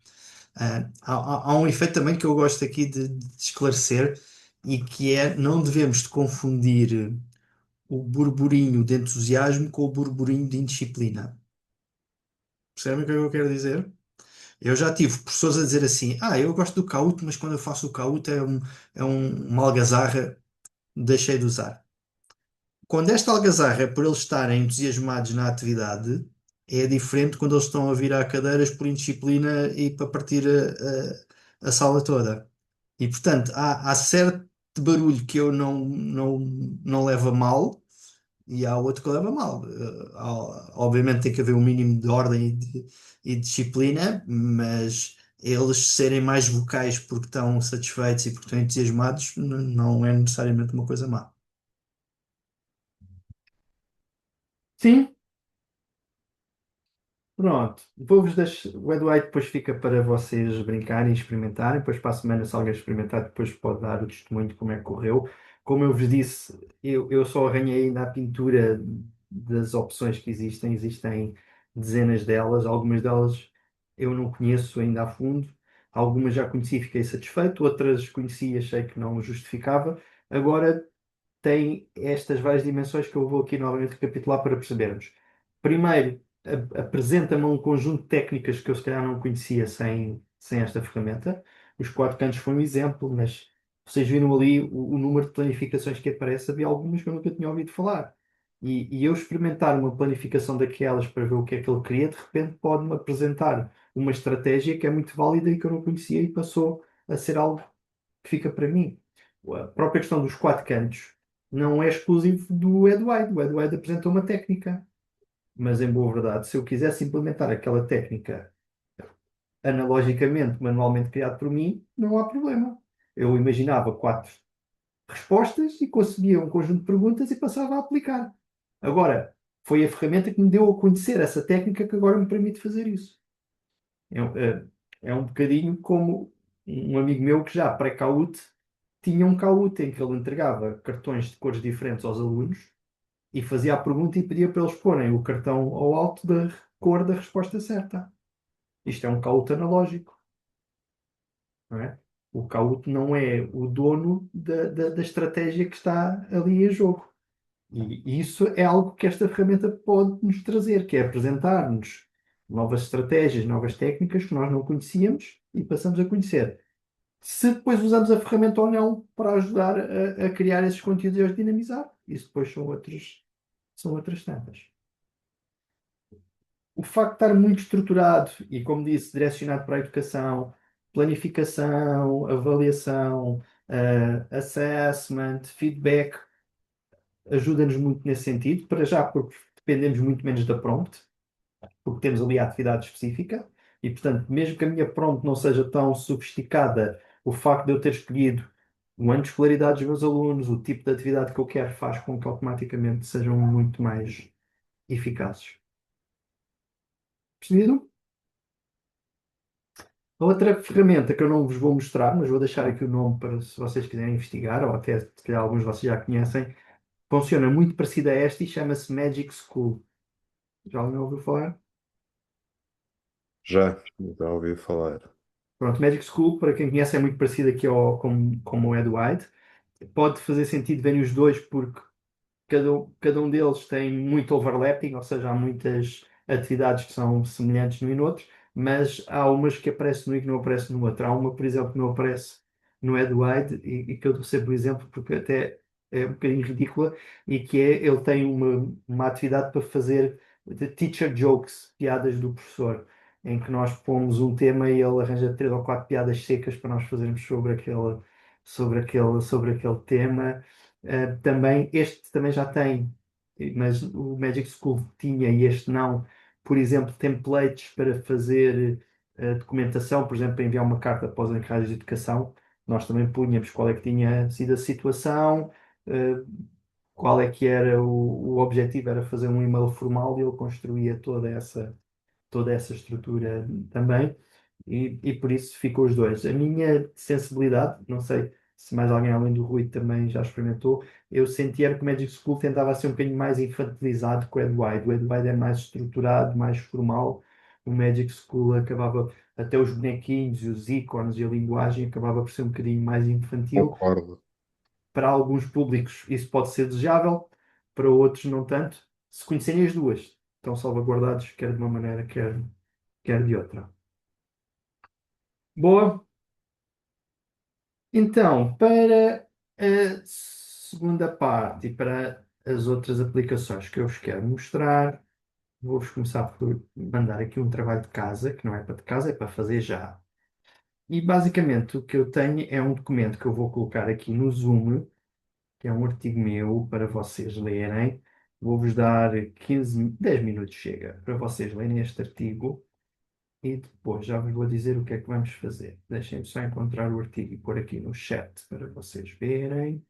[SPEAKER 1] Há um efeito também que eu gosto aqui de esclarecer e que é não devemos de confundir o burburinho de entusiasmo com o burburinho de indisciplina. Percebem o que é que eu quero dizer? Eu já tive professores a dizer assim: eu gosto do Kahoot, mas quando eu faço o Kahoot uma algazarra, deixei de usar. Quando esta algazarra é por eles estarem entusiasmados na atividade, é diferente quando eles estão a virar cadeiras por indisciplina e para partir a sala toda. E portanto, há certo barulho que eu não levo a mal e há outro que leva a mal. Obviamente tem que haver um mínimo de ordem e disciplina, mas eles serem mais vocais porque estão satisfeitos e porque estão entusiasmados não é necessariamente uma coisa má. Sim, pronto, vou-vos deixar. O Eduardo depois fica para vocês brincarem e experimentarem. Depois, para a semana, se alguém experimentar, depois pode dar o testemunho de como é que correu. Como eu vos disse, eu só arranhei ainda a pintura das opções que existem. Existem dezenas delas. Algumas delas eu não conheço ainda a fundo. Algumas já conheci e fiquei satisfeito. Outras conheci e achei que não justificava. Agora tem estas várias dimensões que eu vou aqui novamente recapitular para percebermos. Primeiro, apresenta-me um conjunto de técnicas que eu se calhar não conhecia sem esta ferramenta. Os quatro cantos foi um exemplo, mas vocês viram ali o número de planificações que aparece, havia algumas que eu nunca tinha ouvido falar. E eu experimentar uma planificação daquelas para ver o que é que ele queria, de repente pode-me apresentar uma estratégia que é muito válida e que eu não conhecia e passou a ser algo que fica para mim. A própria questão dos quatro cantos não é exclusivo do Edwide. O Edwide apresentou uma técnica, mas em boa verdade, se eu quisesse implementar aquela técnica analogicamente, manualmente criado por mim, não há problema. Eu imaginava quatro respostas e concebia um conjunto de perguntas e passava a aplicar. Agora, foi a ferramenta que me deu a conhecer essa técnica que agora me permite fazer isso. É um bocadinho como um amigo meu que já pré-Kahoot tinha um Kahoot em que ele entregava cartões de cores diferentes aos alunos e fazia a pergunta e pedia para eles porem o cartão ao alto da cor da resposta certa. Isto é um Kahoot analógico, não é? O Kahoot não é o dono da estratégia que está ali em jogo. E isso é algo que esta ferramenta pode nos trazer, que é apresentar-nos novas estratégias, novas técnicas que nós não conhecíamos e passamos a conhecer. Se depois usamos a ferramenta ou não para ajudar a criar esses conteúdos e a os dinamizar, isso depois são outras tantas. O facto de estar muito estruturado e, como disse, direcionado para a educação, planificação, avaliação, assessment, feedback, ajuda-nos muito nesse sentido, para já porque dependemos muito menos da prompt, porque temos ali a atividade específica, e portanto, mesmo que a minha prompt não seja tão sofisticada, o facto de eu ter escolhido o ano de escolaridade dos meus alunos, o tipo de atividade que eu quero, faz com que automaticamente sejam muito mais eficazes. Percebido? A outra ferramenta que eu não vos vou mostrar, mas vou deixar aqui o nome para se vocês quiserem investigar, ou até se calhar alguns de vocês já conhecem, funciona muito parecida a esta e chama-se Magic School. Já alguém ouviu falar?
[SPEAKER 4] Já ouvi falar.
[SPEAKER 1] Pronto, Magic School, para quem conhece, é muito parecido aqui como o Ed White. Pode fazer sentido verem os dois porque cada um deles tem muito overlapping, ou seja, há muitas atividades que são semelhantes no e no outro, mas há umas que aparecem no e que não aparecem no outro. Há uma, por exemplo, que não aparece no Ed White e que eu dou sempre o exemplo porque até é um bocadinho ridícula e que é, ele tem uma atividade para fazer de teacher jokes, piadas do professor, em que nós pomos um tema e ele arranja 3 ou 4 piadas secas para nós fazermos sobre aquele tema. Também, este também já tem, mas o Magic School tinha e este não, por exemplo, templates para fazer documentação, por exemplo, para enviar uma carta para os encarregados de educação. Nós também punhamos qual é que tinha sido a situação, eh, qual é que era o objetivo, era fazer um e-mail formal e ele construía toda essa estrutura também, e por isso ficou os dois. A minha sensibilidade, não sei se mais alguém além do Rui também já experimentou, eu sentia que o Magic School tentava ser um bocadinho mais infantilizado que o Edwide. O Edwide é mais estruturado, mais formal. O Magic School acabava, até os bonequinhos, os ícones e a linguagem acabava por ser um bocadinho mais infantil.
[SPEAKER 4] Concordo.
[SPEAKER 1] Para alguns públicos isso pode ser desejável, para outros não tanto. Se conhecerem as duas, estão salvaguardados, quer de uma maneira, quer de outra. Boa. Então, para a segunda parte e para as outras aplicações que eu vos quero mostrar, vou-vos começar por mandar aqui um trabalho de casa, que não é para de casa, é para fazer já. E basicamente o que eu tenho é um documento que eu vou colocar aqui no Zoom, que é um artigo meu para vocês lerem. Vou-vos dar 10 minutos, chega, para vocês lerem este artigo. E depois já vos vou dizer o que é que vamos fazer. Deixem-me só encontrar o artigo e pôr aqui no chat para vocês verem.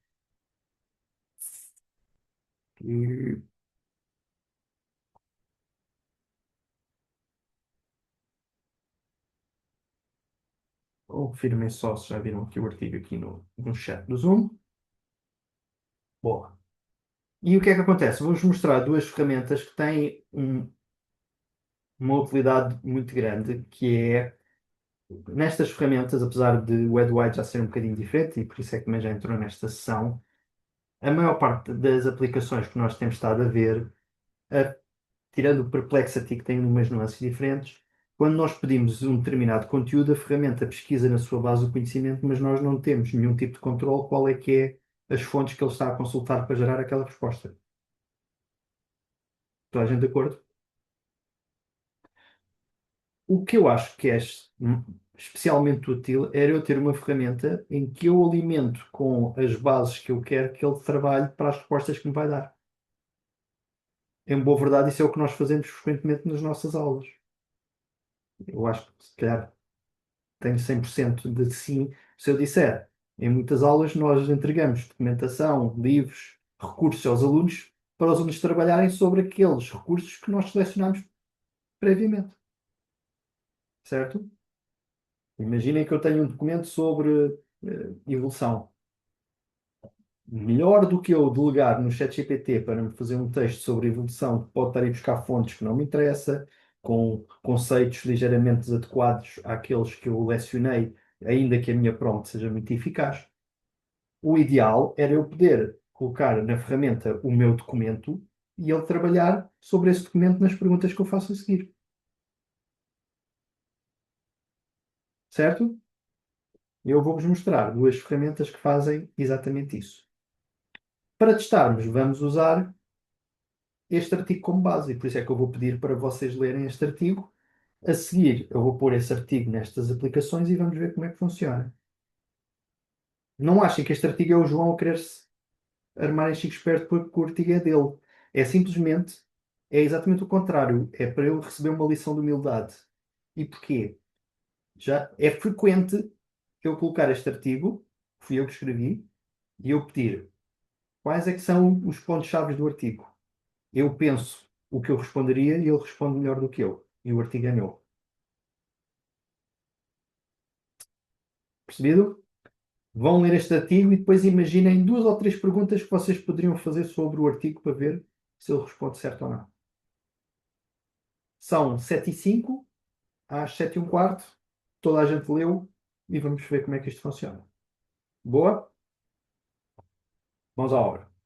[SPEAKER 1] E... Confirmem só se já viram aqui o artigo aqui no chat do Zoom. Boa. E o que é que acontece? Vou-vos mostrar duas ferramentas que têm uma utilidade muito grande, que é nestas ferramentas, apesar de o EdWide já ser um bocadinho diferente, e por isso é que também já entrou nesta sessão, a maior parte das aplicações que nós temos estado a ver, tirando o Perplexity, que tem umas nuances diferentes, quando nós pedimos um determinado conteúdo, a ferramenta pesquisa na sua base o conhecimento, mas nós não temos nenhum tipo de controle qual é que é as fontes que ele está a consultar para gerar aquela resposta. Toda a gente de acordo? O que eu acho que é especialmente útil era eu ter uma ferramenta em que eu alimento com as bases que eu quero que ele trabalhe para as respostas que me vai dar. Em boa verdade, isso é o que nós fazemos frequentemente nas nossas aulas. Eu acho que, se calhar, tenho 100% de sim se eu disser. Em muitas aulas, nós entregamos documentação, livros, recursos aos alunos para os alunos trabalharem sobre aqueles recursos que nós selecionamos previamente. Certo? Imaginem que eu tenho um documento sobre evolução. Melhor do que eu delegar no ChatGPT para me fazer um texto sobre evolução, que pode estar a ir buscar fontes que não me interessa, com conceitos ligeiramente desadequados àqueles que eu lecionei, ainda que a minha prompt seja muito eficaz. O ideal era eu poder colocar na ferramenta o meu documento e ele trabalhar sobre esse documento nas perguntas que eu faço a seguir. Certo? Eu vou-vos mostrar duas ferramentas que fazem exatamente isso. Para testarmos, vamos usar este artigo como base, e por isso é que eu vou pedir para vocês lerem este artigo. A seguir, eu vou pôr esse artigo nestas aplicações e vamos ver como é que funciona. Não achem que este artigo é o João a querer-se armar em chico esperto porque o artigo é dele. É simplesmente, é exatamente o contrário. É para eu receber uma lição de humildade. E porquê? Já é frequente eu colocar este artigo, fui eu que escrevi, e eu pedir quais é que são os pontos-chave do artigo. Eu penso o que eu responderia e ele responde melhor do que eu. e o artigo é meu. Percebido? Vão ler este artigo e depois imaginem 2 ou 3 perguntas que vocês poderiam fazer sobre o artigo para ver se ele responde certo ou não. São 7h05, às 7h15, toda a gente leu e vamos ver como é que isto funciona. Boa? Vamos à obra.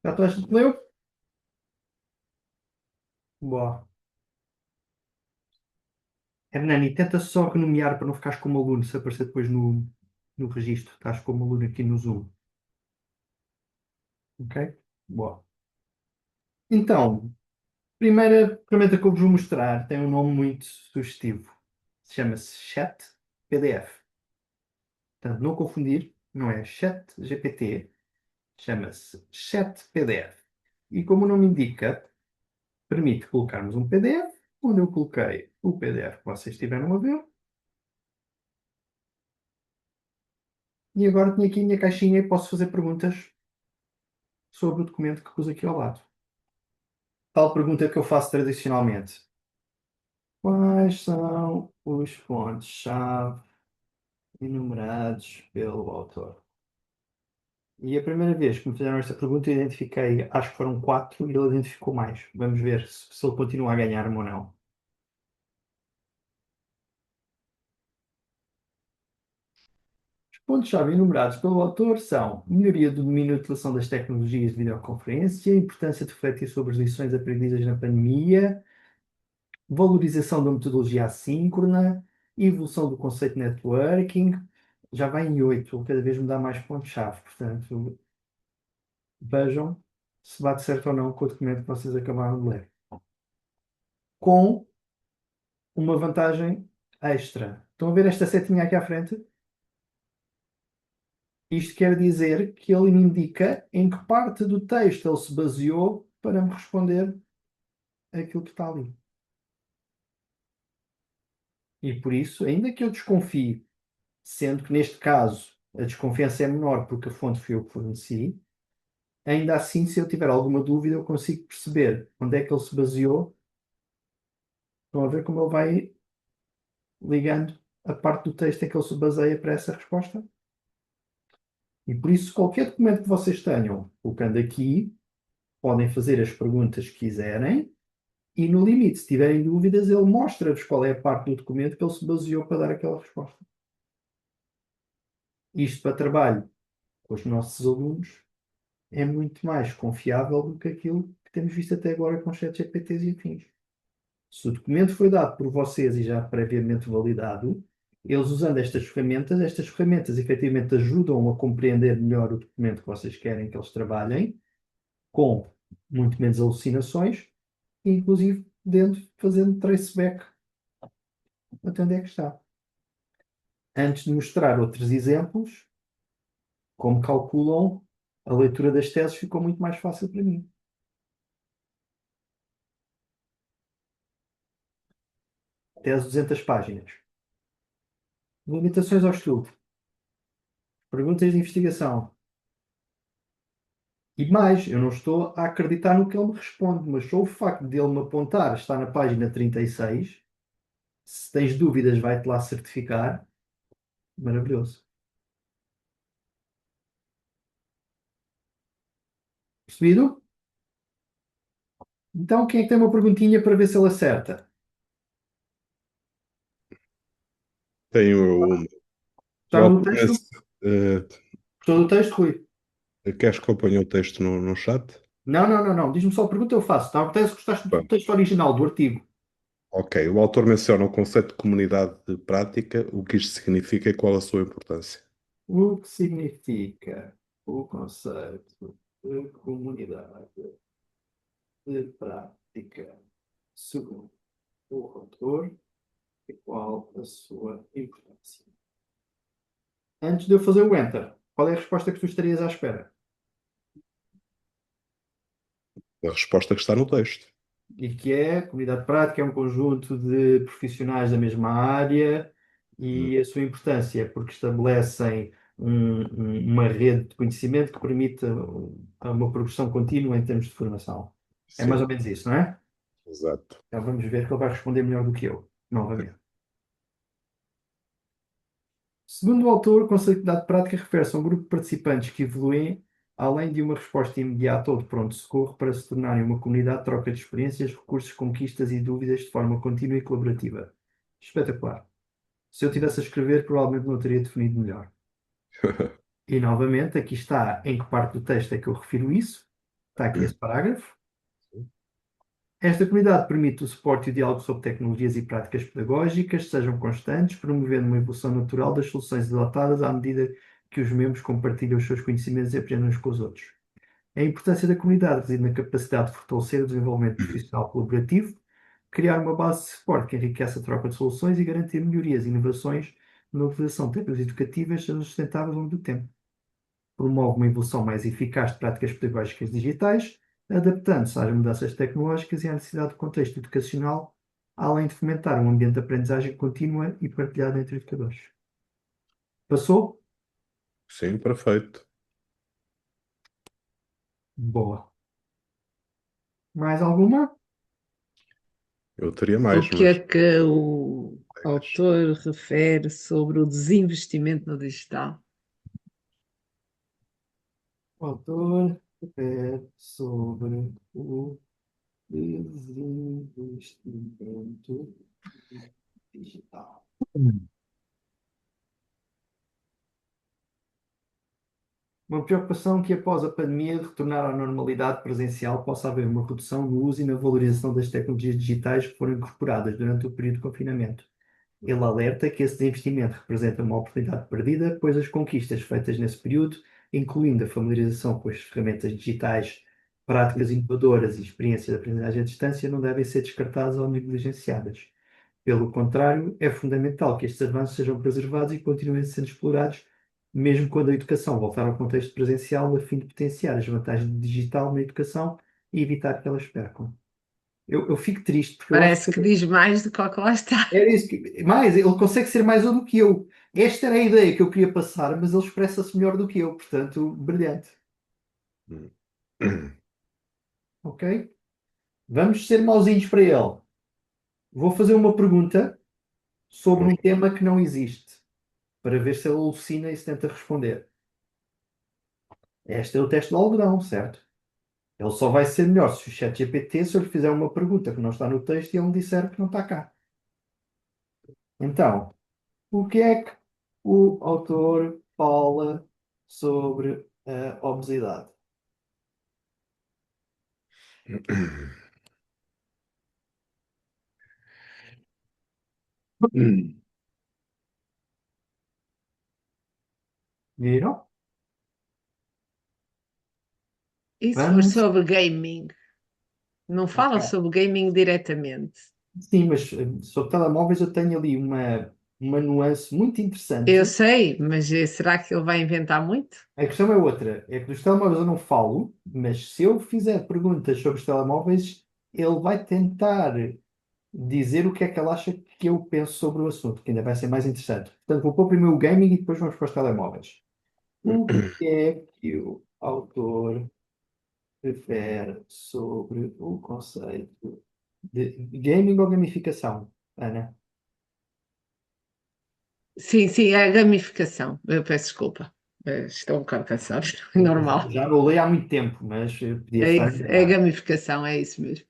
[SPEAKER 1] Já toda a gente leu? Boa. Hernani, tenta só renomear para não ficares como aluno, se aparecer depois no registro. Estás como aluno aqui no Zoom. Ok? Boa. Então, primeira ferramenta que eu vos vou mostrar tem um nome muito sugestivo. Chama-se Chat PDF. Portanto, não confundir, não é Chat GPT, chama-se Chat PDF. E como o nome indica, permite colocarmos um PDF, onde eu coloquei o PDF que vocês estiveram a ver. E agora tenho aqui a minha caixinha e posso fazer perguntas sobre o documento que pus aqui ao lado. Tal pergunta que eu faço tradicionalmente. Quais são os pontos-chave enumerados pelo autor? E a primeira vez que me fizeram esta pergunta, eu identifiquei, acho que foram 4 e ele identificou mais. Vamos ver se ele continua a ganhar-me ou não. Os pontos-chave enumerados pelo autor são melhoria do domínio de utilização das tecnologias de videoconferência, importância de refletir sobre as lições aprendidas na pandemia, valorização da metodologia assíncrona, evolução do conceito de networking. Já vai em 8, cada vez me dá mais pontos-chave. Portanto, vejam se bate certo ou não com o documento que vocês acabaram de ler. Com uma vantagem extra. Estão a ver esta setinha aqui à frente? Isto quer dizer que ele me indica em que parte do texto ele se baseou para me responder aquilo que está ali. E por isso, ainda que eu desconfie, sendo que neste caso a desconfiança é menor porque a fonte foi eu que forneci, ainda assim, se eu tiver alguma dúvida, eu consigo perceber onde é que ele se baseou. Estão a ver como ele vai ligando a parte do texto em que ele se baseia para essa resposta? E por isso, qualquer documento que vocês tenham, colocando aqui, podem fazer as perguntas que quiserem e, no limite, se tiverem dúvidas, ele mostra-vos qual é a parte do documento que ele se baseou para dar aquela resposta. Isto para trabalho com os nossos alunos é muito mais confiável do que aquilo que temos visto até agora com ChatGPTs e afins. Se o documento foi dado por vocês e já previamente validado, eles usando estas ferramentas efetivamente ajudam a compreender melhor o documento que vocês querem que eles trabalhem, com muito menos alucinações, e inclusive fazendo traceback até onde é que está. Antes de mostrar outros exemplos, como calculam, a leitura das teses ficou muito mais fácil para mim. Tese 200 páginas. Limitações ao estudo. Perguntas de investigação. E mais, eu não estou a acreditar no que ele me responde, mas só o facto de ele me apontar, está na página 36, se tens dúvidas, vai-te lá certificar. Maravilhoso. Percebido? Então, quem é que tem uma perguntinha para ver se ele acerta?
[SPEAKER 4] Tenho uma.
[SPEAKER 1] Está no texto? Estou no texto, Rui?
[SPEAKER 4] Queres que eu ponha o texto no chat?
[SPEAKER 1] Não. Diz-me só a pergunta, eu faço. Está no texto, gostaste do
[SPEAKER 4] Bom,
[SPEAKER 1] texto original, do artigo.
[SPEAKER 4] ok. O autor menciona o conceito de comunidade de prática, o que isto significa e qual a sua importância.
[SPEAKER 1] O que significa o conceito de comunidade de prática segundo o autor e qual a sua importância? Antes de eu fazer o Enter, qual é a resposta que tu estarias à espera?
[SPEAKER 4] A resposta que está no texto.
[SPEAKER 1] E que é, comunidade de prática é um conjunto de profissionais da mesma área e a sua importância é porque estabelecem uma rede de conhecimento que permite uma progressão contínua em termos de formação. É mais
[SPEAKER 4] Sim,
[SPEAKER 1] ou menos isso, não é?
[SPEAKER 4] exato.
[SPEAKER 1] Então vamos ver que ele vai responder melhor do que eu, novamente. Segundo o autor, o conceito de dado prática refere-se a um grupo de participantes que evoluem além de uma resposta imediata ou de pronto-socorro para se tornarem uma comunidade de troca de experiências, recursos, conquistas e dúvidas de forma contínua e colaborativa. Espetacular. Se eu tivesse a escrever, provavelmente não teria definido melhor. E novamente, aqui está em que parte do texto é que eu refiro isso. Está aqui esse parágrafo. Esta comunidade permite o suporte e o diálogo sobre tecnologias e práticas pedagógicas que sejam constantes, promovendo uma evolução natural das soluções adotadas à medida que os membros compartilham os seus conhecimentos e aprendem uns com os outros. A importância da comunidade reside na capacidade de fortalecer o desenvolvimento profissional colaborativo, criar uma base de suporte que enriquece a troca de soluções e garantir melhorias e inovações na utilização de técnicas educativas sustentáveis ao longo do tempo. Promove uma evolução mais eficaz de práticas pedagógicas digitais, adaptando-se às mudanças tecnológicas e à necessidade do contexto educacional, além de fomentar um ambiente de aprendizagem contínua e partilhada entre educadores. Passou?
[SPEAKER 4] Sim, perfeito.
[SPEAKER 1] Boa. Mais alguma?
[SPEAKER 4] Eu teria
[SPEAKER 6] O
[SPEAKER 4] mais,
[SPEAKER 6] que é
[SPEAKER 4] mas
[SPEAKER 6] que o autor refere sobre o desinvestimento no digital?
[SPEAKER 1] O autor refere sobre o desinvestimento digital. Uma preocupação que, após a pandemia de retornar à normalidade presencial, possa haver uma redução no uso e na valorização das tecnologias digitais que foram incorporadas durante o período de confinamento. Ele alerta que esse desinvestimento representa uma oportunidade perdida, pois as conquistas feitas nesse período, incluindo a familiarização com as ferramentas digitais, práticas inovadoras e experiências de aprendizagem à distância, não devem ser descartadas ou negligenciadas. Pelo contrário, é fundamental que estes avanços sejam preservados e continuem sendo explorados, mesmo quando a educação voltar ao contexto presencial, a fim de potenciar as vantagens do digital na educação e evitar que elas percam. Eu fico triste porque eu acho
[SPEAKER 6] Parece que diz mais do que o que lá está.
[SPEAKER 1] era isso que, mais, ele consegue ser mais do que eu. Esta era a ideia que eu queria passar, mas ele expressa-se melhor do que eu, portanto, brilhante. Ok? Vamos ser mauzinhos para ele. Vou fazer uma pergunta sobre um tema que não existe, para ver se ele alucina e se tenta responder. Este é o teste do algodão, certo? Ele só vai ser melhor se o ChatGPT, se eu lhe fizer uma pergunta que não está no texto e ele me disser que não está cá. Então, o que é que o autor fala sobre a obesidade? Viram?
[SPEAKER 6] E se for
[SPEAKER 1] Vamos.
[SPEAKER 6] sobre gaming? Não fala
[SPEAKER 1] Ok.
[SPEAKER 6] sobre gaming diretamente.
[SPEAKER 1] Sim, mas sobre telemóveis eu tenho ali uma nuance muito
[SPEAKER 6] Eu
[SPEAKER 1] interessante.
[SPEAKER 6] sei, mas será que ele vai inventar muito?
[SPEAKER 1] A questão é outra. É que dos telemóveis eu não falo, mas se eu fizer perguntas sobre os telemóveis, ele vai tentar dizer o que é que ele acha que eu penso sobre o assunto, que ainda vai ser mais interessante. Portanto, vou pôr primeiro o gaming e depois vamos para os telemóveis. O que é que o autor refere sobre o conceito de gaming ou gamificação, Ana?
[SPEAKER 6] Sim, sim, é a gamificação. Eu peço desculpa. Estou um bocado cansado, normal.
[SPEAKER 1] Já não leio há muito tempo, mas podia
[SPEAKER 6] É
[SPEAKER 1] estar
[SPEAKER 6] isso, é
[SPEAKER 1] enganado.
[SPEAKER 6] gamificação, é isso mesmo.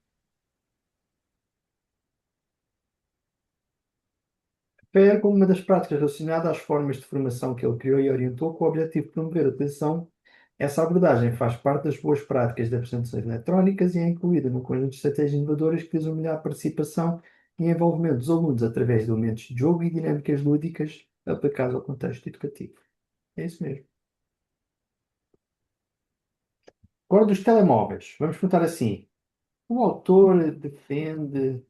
[SPEAKER 1] Refere como uma das práticas relacionadas às formas de formação que ele criou e orientou com o objetivo de promover a atenção. Essa abordagem faz parte das boas práticas de apresentações eletrónicas e é incluída no conjunto de estratégias inovadoras que visam melhorar a participação e envolvimento dos alunos através de elementos de jogo e dinâmicas lúdicas aplicados ao contexto educativo. É isso mesmo. Agora dos telemóveis. Vamos perguntar assim. O autor defende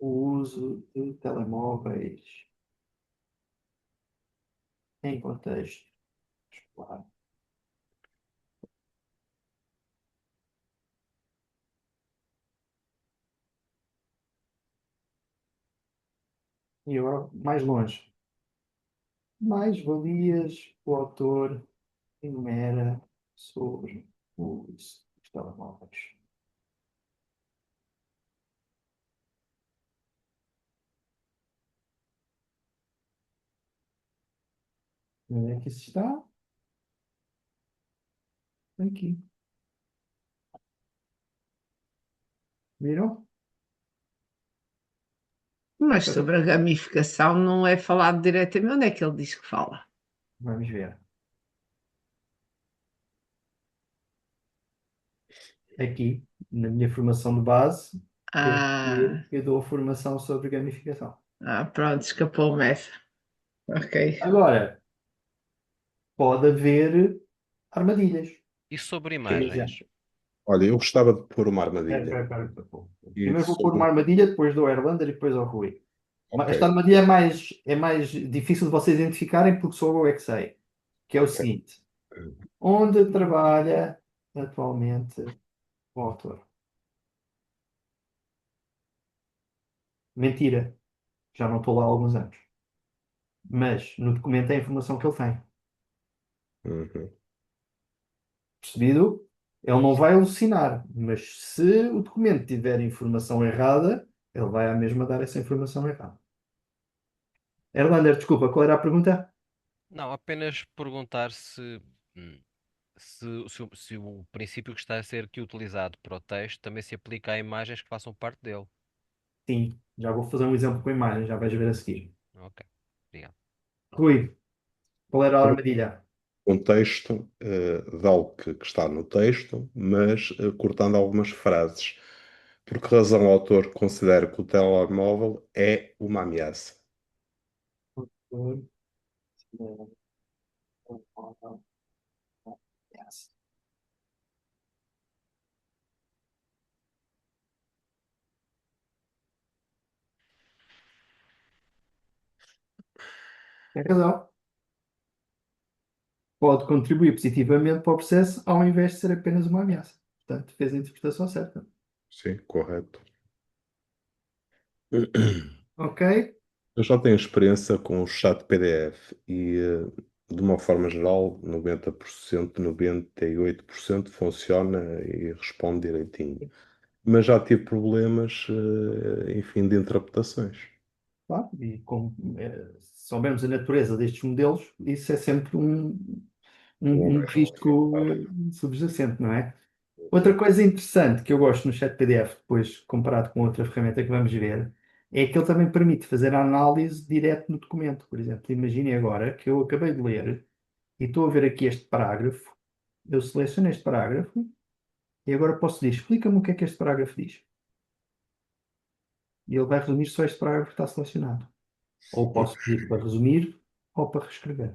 [SPEAKER 1] o uso de telemóveis em contexto escolar. E agora, mais longe. Mais-valias o autor enumera sobre o uso dos telemóveis. Onde é que isso está? Aqui. Viram?
[SPEAKER 6] Mas sobre a gamificação não é falado diretamente. Onde é que ele diz que fala?
[SPEAKER 1] Vamos ver. aqui, na minha formação de base,
[SPEAKER 6] Ah,
[SPEAKER 1] eu dou a formação sobre gamificação.
[SPEAKER 6] pronto, escapou-me essa. Ok.
[SPEAKER 1] Agora, pode haver armadilhas.
[SPEAKER 8] E sobre
[SPEAKER 1] Por
[SPEAKER 8] imagens?
[SPEAKER 1] exemplo,
[SPEAKER 4] Olha, eu gostava de pôr uma
[SPEAKER 1] espera,
[SPEAKER 4] armadilha.
[SPEAKER 1] espera, espera, espera.
[SPEAKER 4] E
[SPEAKER 1] Primeiro vou pôr
[SPEAKER 4] sobre
[SPEAKER 1] uma
[SPEAKER 4] um...
[SPEAKER 1] armadilha, depois dou ao Erlander e depois ao Rui.
[SPEAKER 4] Ok,
[SPEAKER 1] Esta armadilha é mais difícil de vocês identificarem porque só eu é que sei. Que é o
[SPEAKER 4] ok.
[SPEAKER 1] seguinte: onde trabalha atualmente o autor? Mentira, já não estou lá há alguns anos. Mas no documento é a informação que ele tem.
[SPEAKER 4] Uhum.
[SPEAKER 1] Percebido? Ele não vai alucinar, mas se o documento tiver informação errada, ele vai à mesma dar essa informação errada. Erlander, desculpa, qual era a pergunta?
[SPEAKER 8] Não, apenas perguntar hum, se o princípio que está a ser aqui utilizado para o texto também se aplica a imagens que façam parte dele.
[SPEAKER 1] Sim, já vou fazer um exemplo com imagem, já vais ver a seguir.
[SPEAKER 8] Ok, obrigado.
[SPEAKER 1] Rui, qual era a armadilha?
[SPEAKER 4] Um texto de algo que está no texto, mas cortando algumas frases. Por que razão o autor considera que o telemóvel é uma ameaça?
[SPEAKER 1] Tem razão. Pode contribuir positivamente para o processo ao invés de ser apenas uma ameaça. Portanto, fez a interpretação certa.
[SPEAKER 4] Sim, correto.
[SPEAKER 1] Ok?
[SPEAKER 4] Eu já tenho experiência com o chat PDF e, de uma forma geral, 90%, 98% funciona e responde direitinho. Mas já tive problemas, enfim, de interpretações.
[SPEAKER 1] Claro, e como soubermos a natureza destes modelos, isso é sempre um risco subjacente, não é? Outra coisa interessante que eu gosto no chat PDF, depois comparado com outra ferramenta que vamos ver, é que ele também permite fazer a análise direto no documento. Por exemplo, imaginem agora que eu acabei de ler e estou a ver aqui este parágrafo, eu seleciono este parágrafo e agora posso dizer, explica-me o que é que este parágrafo diz. E ele vai resumir só este parágrafo que está selecionado. Ou posso pedir para resumir ou para reescrever.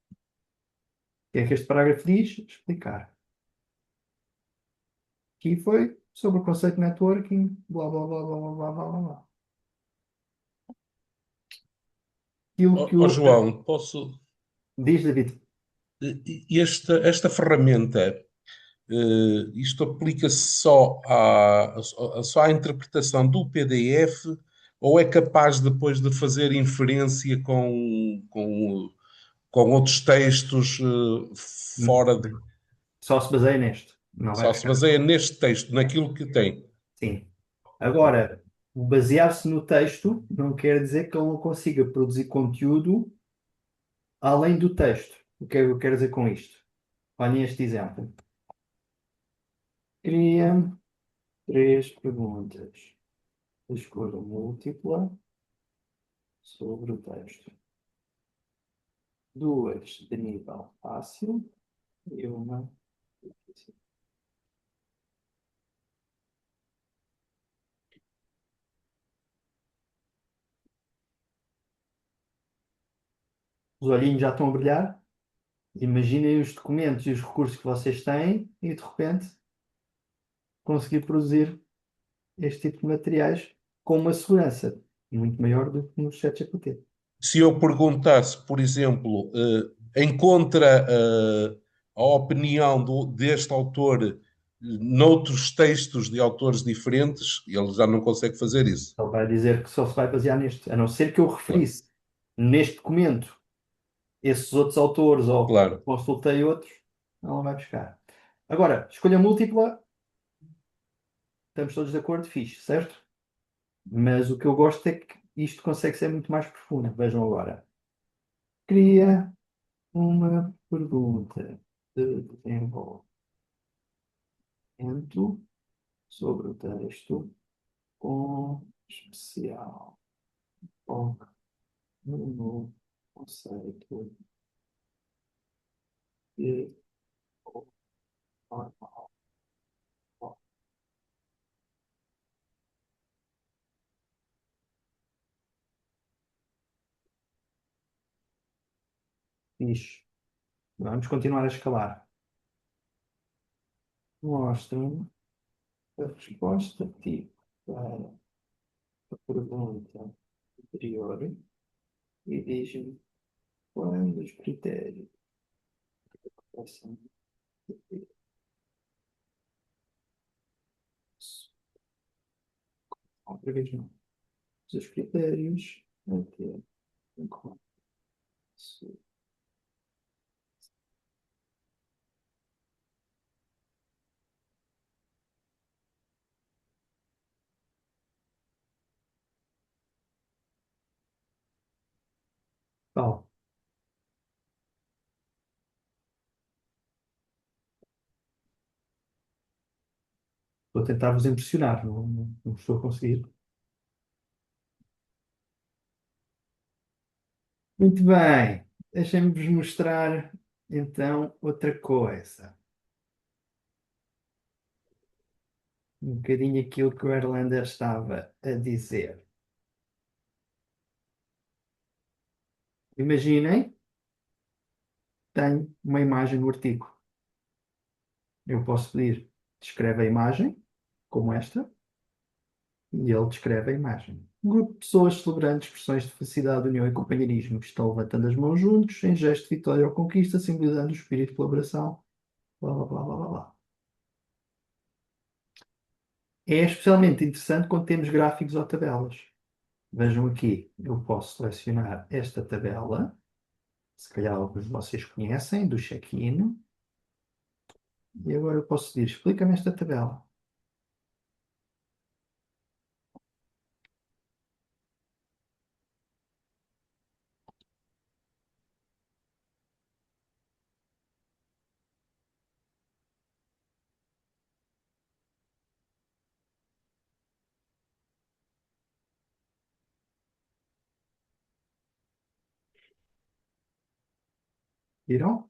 [SPEAKER 1] O que é que este parágrafo diz? Explicar. Aqui foi sobre o conceito de networking, blá blá blá blá blá blá blá blá. Aquilo que
[SPEAKER 3] Ó
[SPEAKER 1] o.
[SPEAKER 3] João, posso.
[SPEAKER 1] Diz, David.
[SPEAKER 3] Esta ferramenta, isto aplica-se só à interpretação do PDF ou é capaz depois de fazer inferência com outros textos fora de.
[SPEAKER 1] Só se baseia neste. Não vai
[SPEAKER 3] Só se
[SPEAKER 1] buscar.
[SPEAKER 3] baseia neste texto, naquilo que tem.
[SPEAKER 1] Sim. Agora, o basear-se no texto não quer dizer que ele não consiga produzir conteúdo além do texto. O que é que eu quero dizer com isto? Olhem este exemplo. Cria três perguntas de escolha múltipla sobre o texto. Duas de nível fácil e uma difícil. Os olhinhos já estão a brilhar. Imaginem os documentos e os recursos que vocês têm e de repente conseguir produzir este tipo de materiais com uma segurança muito maior do que no ChatGPT.
[SPEAKER 3] Se eu perguntasse, por exemplo, encontra a opinião deste autor noutros textos de autores diferentes, ele já não consegue fazer isso.
[SPEAKER 1] Ele vai dizer que só se vai basear neste, a não ser que eu
[SPEAKER 3] Claro,
[SPEAKER 1] referisse neste documento esses outros autores ou
[SPEAKER 3] claro.
[SPEAKER 1] consultei outros, não vai buscar. Agora, escolha múltipla, estamos todos de acordo, fixe, certo? Mas o que eu gosto é que isto consegue ser muito mais profundo. Vejam agora. Cria uma pergunta de desenvolvimento sobre o texto com especial foco no conceito de normal Fixe. Vamos continuar a escalar. Mostra-me a resposta tipo para a pergunta anterior e diz-me quando os critérios são outra vez não. Os critérios até enquanto tal. Estou a tentar vos impressionar, não estou a conseguir. Muito bem, deixem-me-vos mostrar então outra coisa. Um bocadinho aquilo que o Erlander estava a dizer. Imaginem, tenho uma imagem no artigo. Eu posso pedir, descreve a imagem, como esta, e ele descreve a imagem. Um grupo de pessoas celebrando expressões de felicidade, união e companheirismo estão levantando as mãos juntos, em gesto de vitória ou conquista, simbolizando o espírito de colaboração. Blá, blá, blá, blá, blá, blá. É especialmente interessante quando temos gráficos ou tabelas. Vejam aqui, eu posso selecionar esta tabela, se calhar alguns de vocês conhecem, do check-in, e agora eu posso dizer, explica-me esta tabela. Viram?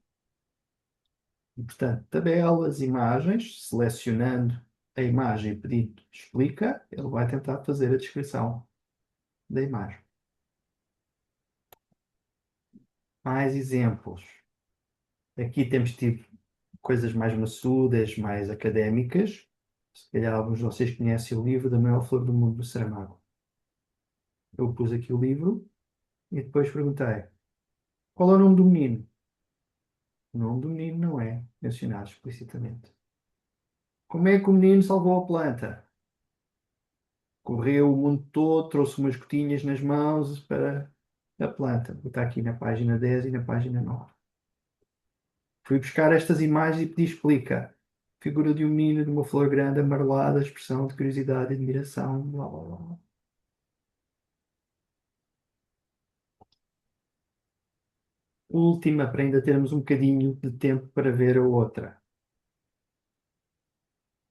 [SPEAKER 1] E, portanto, tabelas, imagens, selecionando a imagem e pedindo explica, ele vai tentar fazer a descrição da imagem. Mais exemplos. Aqui temos tido coisas mais maçudas, mais académicas. Se calhar alguns de vocês conhecem o livro da maior flor do mundo do Saramago. Eu pus aqui o livro e depois perguntei qual é o nome do menino? O nome do menino não é mencionado explicitamente. Como é que o menino salvou a planta? Correu o mundo todo, trouxe umas gotinhas nas mãos para a planta. Está aqui na página 10 e na página 9. Fui buscar estas imagens e pedi explica. Figura de um menino de uma flor grande, amarelada, expressão de curiosidade e admiração, blá blá blá. Última, para ainda termos um bocadinho de tempo para ver a outra.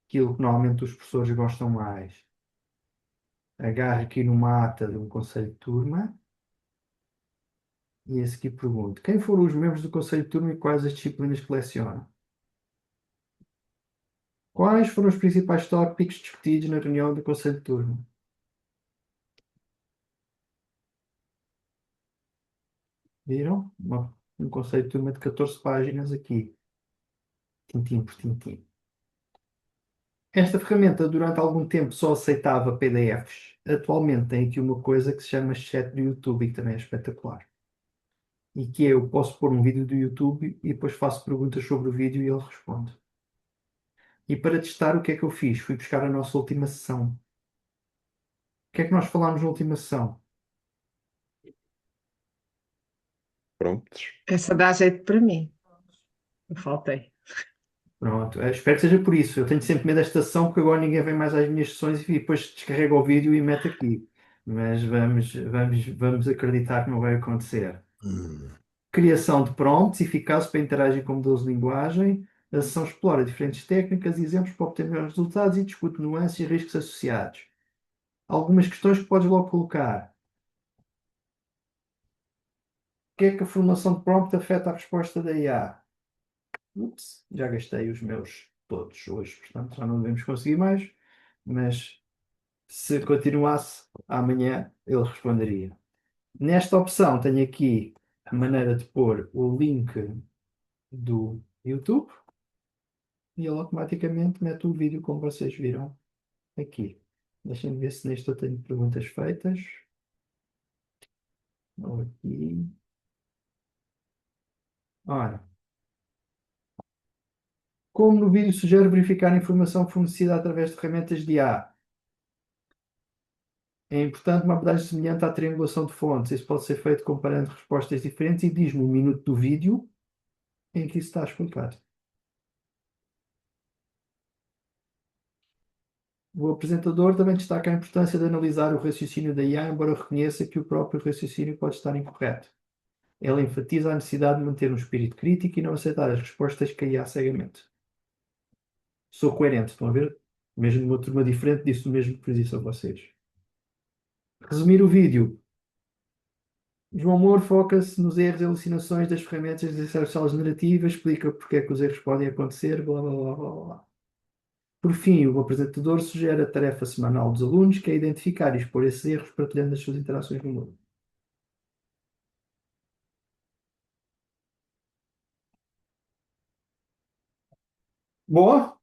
[SPEAKER 1] Aquilo que normalmente os professores gostam mais. Agarro aqui numa ata de um conselho de turma e esse aqui pergunto: quem foram os membros do conselho de turma e quais as disciplinas que lecionam? Quais foram os principais tópicos discutidos na reunião do conselho de turma? Viram? Um conselho de turma de 14 páginas aqui. Tintim por tintim. Esta ferramenta durante algum tempo só aceitava PDFs. Atualmente tem aqui uma coisa que se chama chat do YouTube e que também é espetacular. E que é, eu posso pôr um vídeo do YouTube e depois faço perguntas sobre o vídeo e ele responde. E para testar o que é que eu fiz? Fui buscar a nossa última sessão. O que é que nós falámos na última sessão?
[SPEAKER 4] Prontos.
[SPEAKER 6] Essa dá jeito para mim. Eu faltei.
[SPEAKER 1] Pronto, espero que seja por isso. Eu tenho sempre medo desta sessão porque agora ninguém vem mais às minhas sessões e depois descarrega o vídeo e mete aqui. Mas vamos acreditar que não vai acontecer. Criação de prompts eficazes para interagir com modelos de linguagem. A sessão explora diferentes técnicas e exemplos para obter melhores resultados e discute nuances e riscos associados. Algumas questões que podes logo colocar. O que é que a formação de prompt afeta a resposta da IA? Ups, já gastei os meus todos hoje, portanto já não devemos conseguir mais, mas se continuasse amanhã ele responderia. Nesta opção tenho aqui a maneira de pôr o link do YouTube e ele automaticamente mete o vídeo como vocês viram aqui. Deixem-me ver se neste eu tenho perguntas feitas. Ou aqui. Ora, como no vídeo sugere verificar a informação fornecida através de ferramentas de IA? É importante uma abordagem semelhante à triangulação de fontes. Isso pode ser feito comparando respostas diferentes e diz-me um minuto do vídeo em que isso está explicado. O apresentador também destaca a importância de analisar o raciocínio da IA, embora reconheça que o próprio raciocínio pode estar incorreto. Ele enfatiza a necessidade de manter um espírito crítico e não aceitar as respostas que a IA cegamente. Sou coerente, estão a ver? Mesmo numa turma diferente, disse o mesmo que disse a vocês. Resumir o vídeo. João Moura foca-se nos erros e alucinações das ferramentas de salas narrativas, explica porque é que os erros podem acontecer, blá blá blá blá blá. Por fim, o apresentador sugere a tarefa semanal dos alunos, que é identificar e expor esses erros, partilhando as suas interações no mundo. Boa?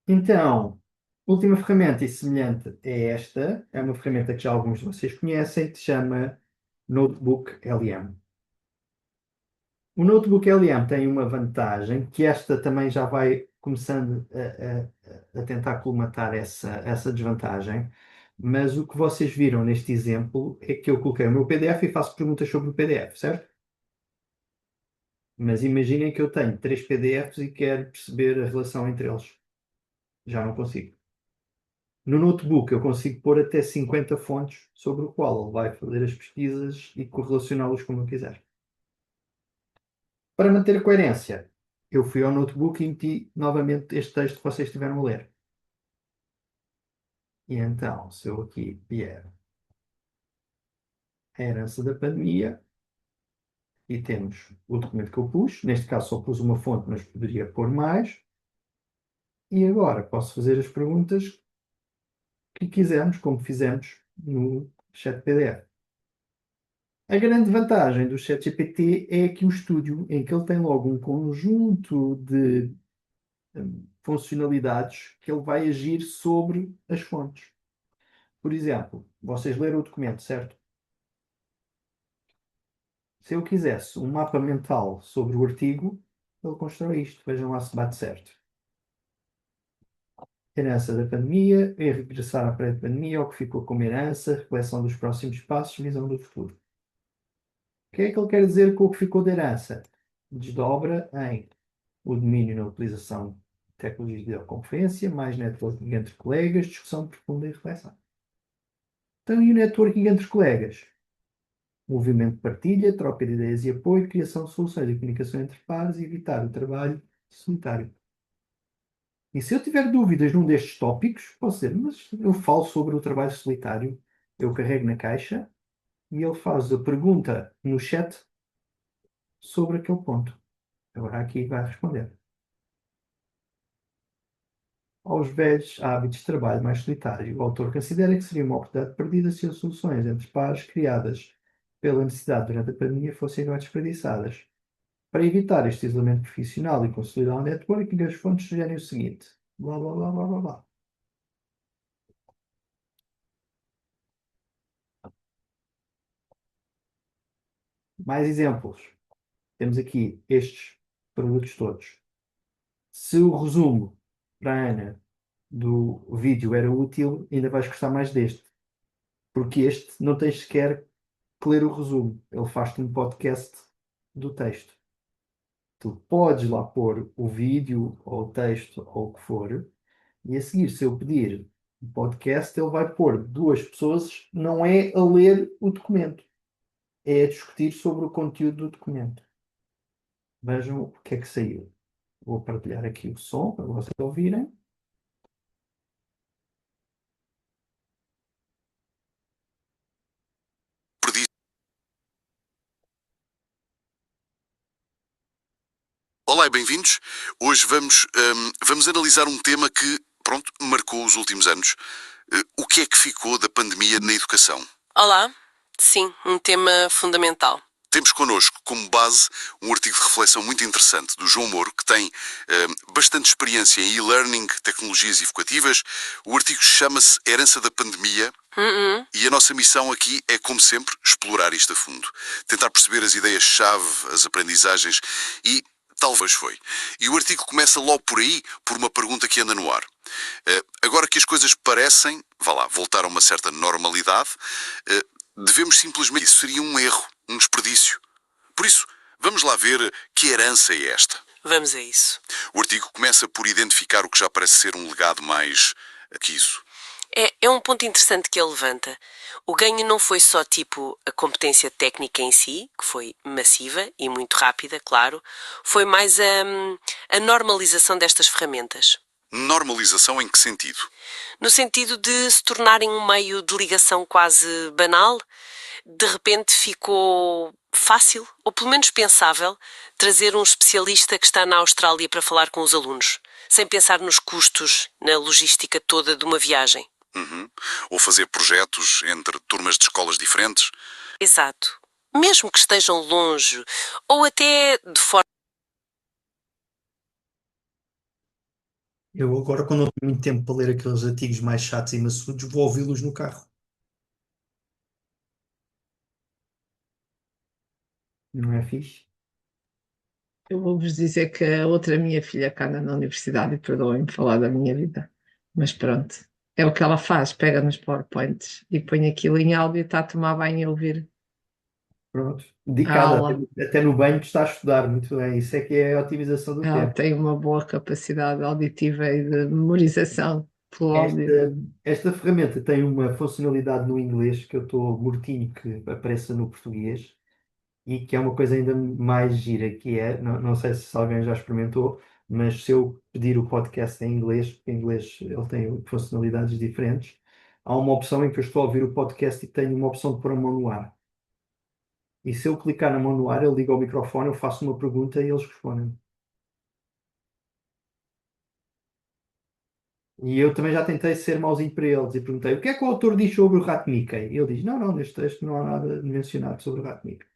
[SPEAKER 1] Então, última ferramenta e semelhante é esta. É uma ferramenta que já alguns de vocês conhecem, que se chama Notebook LM. O Notebook LM tem uma vantagem, que esta também já vai começando a tentar colmatar essa desvantagem, mas o que vocês viram neste exemplo é que eu coloquei o meu PDF e faço perguntas sobre o PDF, certo? Mas imaginem que eu tenho 3 PDFs e quero perceber a relação entre eles. Já não consigo. No notebook eu consigo pôr até 50 fontes sobre o qual ele vai fazer as pesquisas e correlacioná-los como eu quiser. Para manter a coerência, eu fui ao notebook e meti novamente este texto que vocês estiveram a ler. E então, se eu aqui vier a herança da pandemia, e temos o documento que eu pus, neste caso só pus uma fonte, mas poderia pôr mais, e agora posso fazer as perguntas que quisermos, como fizemos no chat PDF. A grande vantagem do ChatGPT é que o estúdio, em que ele tem logo um conjunto de funcionalidades que ele vai agir sobre as fontes. Por exemplo, vocês leram o documento, certo? Se eu quisesse um mapa mental sobre o artigo, ele constrói isto. Vejam lá se bate certo. Herança da pandemia, regressar à pré-pandemia, o que ficou como herança, reflexão dos próximos passos, visão do futuro. O que é que ele quer dizer com o que ficou de herança? Desdobra em o domínio na utilização de tecnologias de videoconferência, mais networking entre colegas, discussão profunda e reflexão. Então, e o networking entre colegas? Movimento de partilha, troca de ideias e apoio, criação de soluções e comunicação entre pares e evitar o trabalho solitário. E se eu tiver dúvidas num destes tópicos, posso dizer, mas eu falo sobre o trabalho solitário, eu carrego na caixa e ele faz a pergunta no chat sobre aquele ponto. Agora aqui vai responder. Aos velhos hábitos de trabalho mais solitário, o autor considera que seria uma oportunidade perdida se as soluções entre pares criadas pela necessidade durante a pandemia fossem agora desperdiçadas. Para evitar este isolamento profissional e consolidar o networking, as fontes sugerem o seguinte: blá blá blá blá blá blá. Mais exemplos. Temos aqui estes produtos todos. Se o resumo para a Ana do vídeo era útil, ainda vais gostar mais deste. Porque este não tens sequer que ler o resumo. Ele faz-te um podcast do texto. Tu podes lá pôr o vídeo ou o texto ou o que for, e a seguir, se eu pedir o podcast, ele vai pôr 2 pessoas, não é a ler o documento, é a discutir sobre o conteúdo do documento. Vejam o que é que saiu. Vou partilhar aqui o som para vocês ouvirem.
[SPEAKER 9] Olá e bem-vindos. Hoje vamos analisar um tema que, pronto, marcou os últimos anos. O que é que ficou da pandemia na educação?
[SPEAKER 10] Olá, sim, um tema fundamental.
[SPEAKER 9] Temos connosco como base um artigo de reflexão muito interessante do João Moro, que tem bastante experiência em e-learning, tecnologias educativas. O artigo chama-se Herança da Pandemia. E a nossa missão aqui é, como sempre, explorar isto a fundo. Tentar perceber as ideias-chave, as aprendizagens e talvez foi. E o artigo começa logo por aí, por uma pergunta que anda no ar. Agora que as coisas parecem, voltar a uma certa normalidade, devemos simplesmente... Isso seria um erro, um desperdício. Por isso, vamos lá ver que herança é esta.
[SPEAKER 10] Vamos a isso.
[SPEAKER 9] O artigo começa por identificar o que já parece ser um legado mais que isso.
[SPEAKER 10] É um ponto interessante que ele levanta. O ganho não foi só tipo a competência técnica em si, que foi massiva e muito rápida, claro, foi mais a normalização destas ferramentas.
[SPEAKER 9] Normalização em que sentido?
[SPEAKER 10] No sentido de se tornarem um meio de ligação quase banal. De repente ficou fácil, ou pelo menos pensável, trazer um especialista que está na Austrália para falar com os alunos, sem pensar nos custos, na logística toda de uma viagem.
[SPEAKER 9] Ou fazer projetos entre turmas de escolas diferentes.
[SPEAKER 10] Exato. Mesmo que estejam longe, ou até de forma...
[SPEAKER 1] Eu agora, quando não tenho muito tempo para ler aqueles artigos mais chatos e maçudos, vou ouvi-los no carro. Não é fixe?
[SPEAKER 6] Eu vou-vos dizer que a outra minha filha que anda na universidade, e perdoem-me falar da minha vida, mas pronto, é o que ela faz, pega nos PowerPoints e põe aquilo em áudio e está a tomar banho e a ouvir
[SPEAKER 1] Pronto.
[SPEAKER 6] a
[SPEAKER 1] Dedicada,
[SPEAKER 6] aula.
[SPEAKER 1] até no banho que está a estudar. Muito bem. Isso é que é a otimização do
[SPEAKER 6] Ela
[SPEAKER 1] tempo.
[SPEAKER 6] tem uma boa capacidade auditiva e de memorização pelo áudio.
[SPEAKER 1] Esta ferramenta tem uma funcionalidade no inglês que eu estou mortinho que apareça no português e que é uma coisa ainda mais gira, que é, não sei se alguém já experimentou, mas se eu pedir o podcast em inglês, porque em inglês ele tem funcionalidades diferentes, há uma opção em que eu estou a ouvir o podcast e tenho uma opção de pôr a mão no ar. E se eu clicar na mão no ar, ele liga ao microfone, eu faço uma pergunta e eles respondem. E eu também já tentei ser mauzinho para eles e perguntei o que é que o autor diz sobre o rato Mickey? E ele diz, não, neste texto não há nada mencionado sobre o rato Mickey.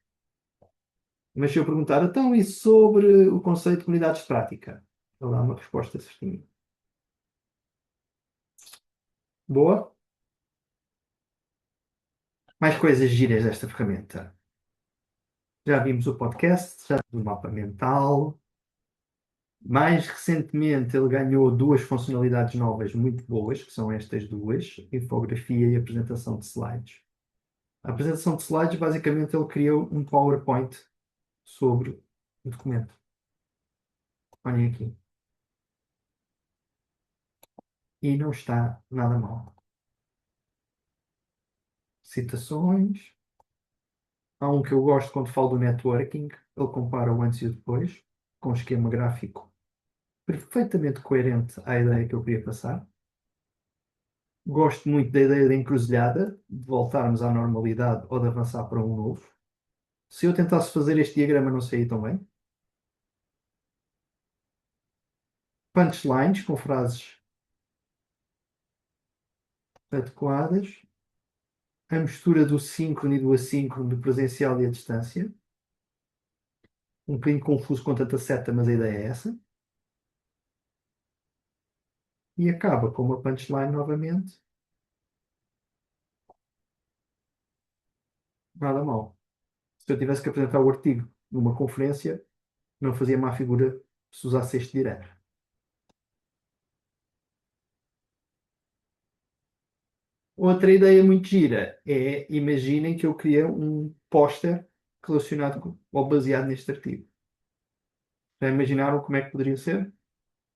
[SPEAKER 1] Mas se eu perguntar, então, e sobre o conceito de comunidades de prática? Ele dá uma resposta certinha. Boa? Mais coisas giras desta ferramenta. Já vimos o podcast, já vimos o mapa mental. Mais recentemente, ele ganhou duas funcionalidades novas muito boas, que são estas duas, infografia e apresentação de slides. A apresentação de slides, basicamente, ele criou um PowerPoint sobre o documento. Olhem aqui. E não está nada mal. Citações. Há um que eu gosto quando falo do networking. Ele compara o antes e o depois, com um esquema gráfico perfeitamente coerente à ideia que eu queria passar. Gosto muito da ideia da encruzilhada, de voltarmos à normalidade ou de avançar para um novo. Se eu tentasse fazer este diagrama, não saía tão bem. Punchlines, com frases adequadas. A mistura do síncrono e do assíncrono, do presencial e a distância. Um bocadinho confuso com tanta seta, mas a ideia é essa. E acaba com uma punchline novamente. Nada mal. Se eu tivesse que apresentar o artigo numa conferência, não fazia má figura se usasse este direto. Outra ideia muito gira é, imaginem que eu criei um póster relacionado ou baseado neste artigo. Já imaginaram como é que poderia ser?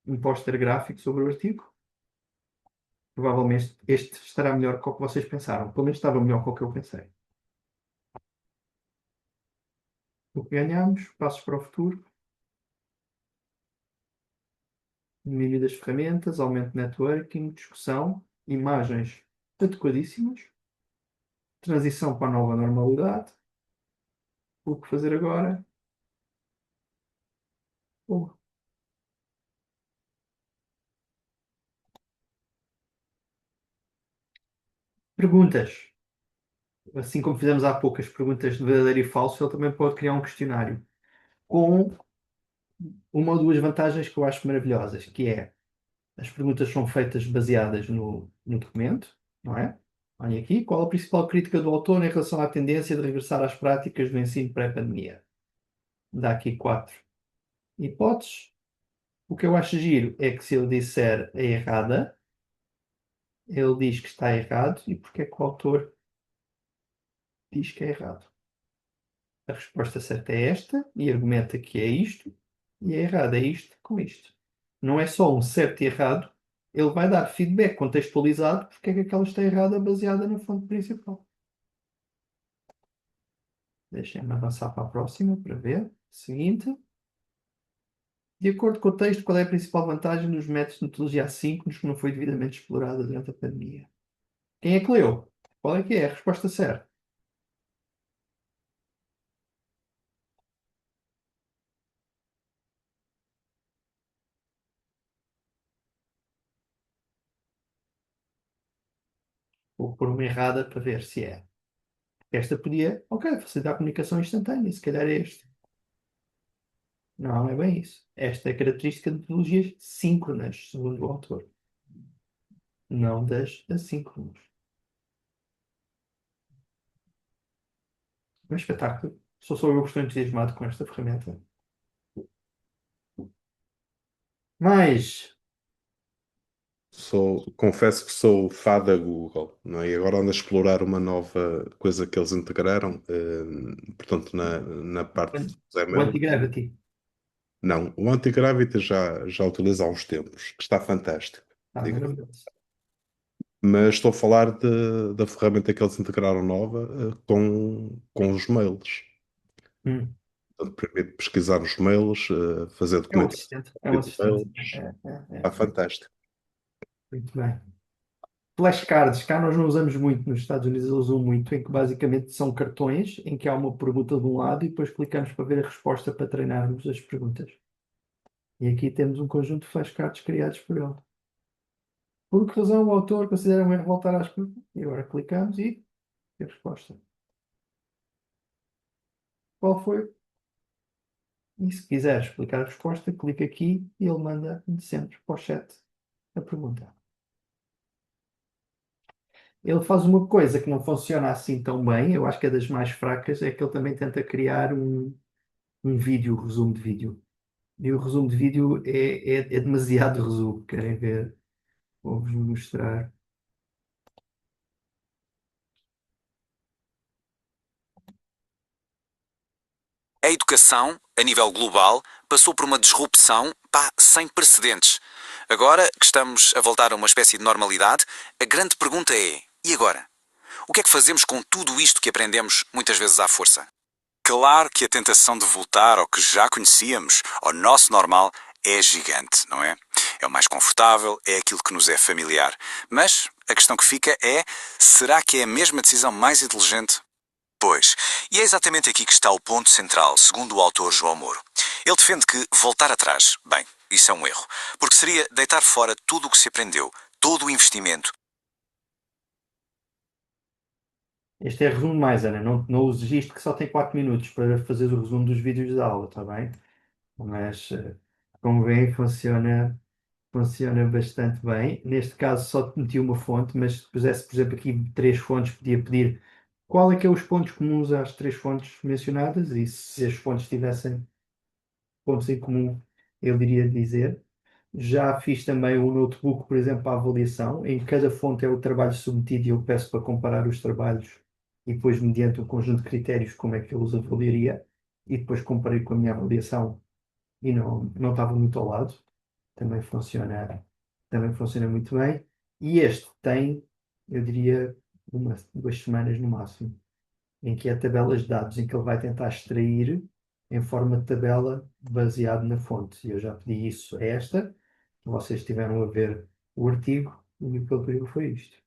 [SPEAKER 1] Um póster gráfico sobre o artigo? Provavelmente este estará melhor que o que vocês pensaram. Pelo menos estava melhor que o que eu pensei. O que ganhamos? Passos para o futuro. Domínio das ferramentas, aumento de networking, discussão, imagens adequadíssimas, transição para a nova normalidade. O que fazer agora? Bom, Perguntas. Assim como fizemos há pouco as perguntas de verdadeiro e falso, ele também pode criar um questionário com uma ou duas vantagens que eu acho maravilhosas, que é as perguntas são feitas baseadas no documento, não é? Olha aqui, qual a principal crítica do autor em relação à tendência de regressar às práticas do ensino pré-pandemia? Dá aqui 4 hipóteses. O que eu acho giro é que se ele disser a errada, ele diz que está errado e porque é que o autor diz que é errado. A resposta certa é esta e argumenta que é isto e a errada é isto com isto. Não é só um certo e errado, ele vai dar feedback contextualizado porque é que aquela está errada baseada na fonte principal. Deixem-me avançar para a próxima para ver. Seguinte. De acordo com o texto, qual é a principal vantagem dos métodos de metodologia assíncronos que não foi devidamente explorada durante a pandemia? Quem é que leu? Qual é que é a resposta certa? Vou pôr uma errada para ver se é. Esta podia, ok, facilitar a comunicação instantânea, se calhar é este. Não, não é bem isso. Esta é a característica de metodologias síncronas, segundo o autor. Não das assíncronas. É um espetáculo. Só sou eu que estou entusiasmado com esta ferramenta. Mas,
[SPEAKER 4] Confesso que sou fã da Google, não é? E agora ando a explorar uma nova coisa que eles integraram, portanto, na parte dos
[SPEAKER 1] o
[SPEAKER 4] ML.
[SPEAKER 1] anti-gravity.
[SPEAKER 4] Não, o Antigravity já utilizo há uns tempos, que está fantástico, diga.
[SPEAKER 1] Maravilhoso.
[SPEAKER 4] Mas estou a falar da ferramenta que eles integraram nova, com os mails.
[SPEAKER 1] Hum.
[SPEAKER 4] Portanto, permite pesquisar os mails, fazer
[SPEAKER 1] É um
[SPEAKER 4] documentação
[SPEAKER 1] assistente. É um
[SPEAKER 4] de
[SPEAKER 1] assistente.
[SPEAKER 4] mails.
[SPEAKER 1] É.
[SPEAKER 4] Está fantástico.
[SPEAKER 1] Muito bem. Flashcards, cá nós não usamos muito, nos Estados Unidos eles usam muito, em que basicamente são cartões em que há uma pergunta de um lado e depois clicamos para ver a resposta para treinarmos as perguntas. E aqui temos um conjunto de flashcards criados por ele. Por que razão o autor considera um erro voltar às perguntas? E agora clicamos e a resposta. Qual foi? E se quiser explicar a resposta, clica aqui e ele manda sempre para o chat a pergunta. Ele faz uma coisa que não funciona assim tão bem, eu acho que é das mais fracas, é que ele também tenta criar um vídeo, um resumo de vídeo. E o resumo de vídeo é demasiado resumo. Querem ver? Vou-vos mostrar.
[SPEAKER 11] A educação, a nível global, passou por uma disrupção, sem precedentes. Agora que estamos a voltar a uma espécie de normalidade, a grande pergunta é: e agora? O que é que fazemos com tudo isto que aprendemos muitas vezes à força? Claro que a tentação de voltar ao que já conhecíamos, ao nosso normal, é gigante, não é? É o mais confortável, é aquilo que nos é familiar. Mas a questão que fica é: será que é a mesma decisão mais inteligente? Pois, e é exatamente aqui que está o ponto central, segundo o autor João Moro. Ele defende que voltar atrás, bem, isso é um erro, porque seria deitar fora tudo o que se aprendeu, todo o investimento.
[SPEAKER 1] Este é resumo mais, Ana. Não uses isto que só tem 4 minutos para fazer o resumo dos vídeos da aula, está bem? Mas, como vêem, funciona bastante bem. Neste caso só meti uma fonte, mas se pusesse, por exemplo, aqui 3 fontes, podia pedir qual é que é os pontos comuns às 3 fontes mencionadas e se as fontes tivessem pontos em comum, ele iria dizer. Já fiz também um notebook, por exemplo, para avaliação. Em cada fonte é o trabalho submetido e eu peço para comparar os trabalhos e depois, mediante um conjunto de critérios, como é que eu os avaliaria. E depois comparei com a minha avaliação e não estava muito ao lado. Também funciona muito bem. E este tem, eu diria, 2 semanas no máximo, em que é tabelas de dados, em que ele vai tentar extrair em forma de tabela baseado na fonte. E eu já pedi isso a esta, vocês estiveram a ver o artigo, e o que ele pediu foi isto.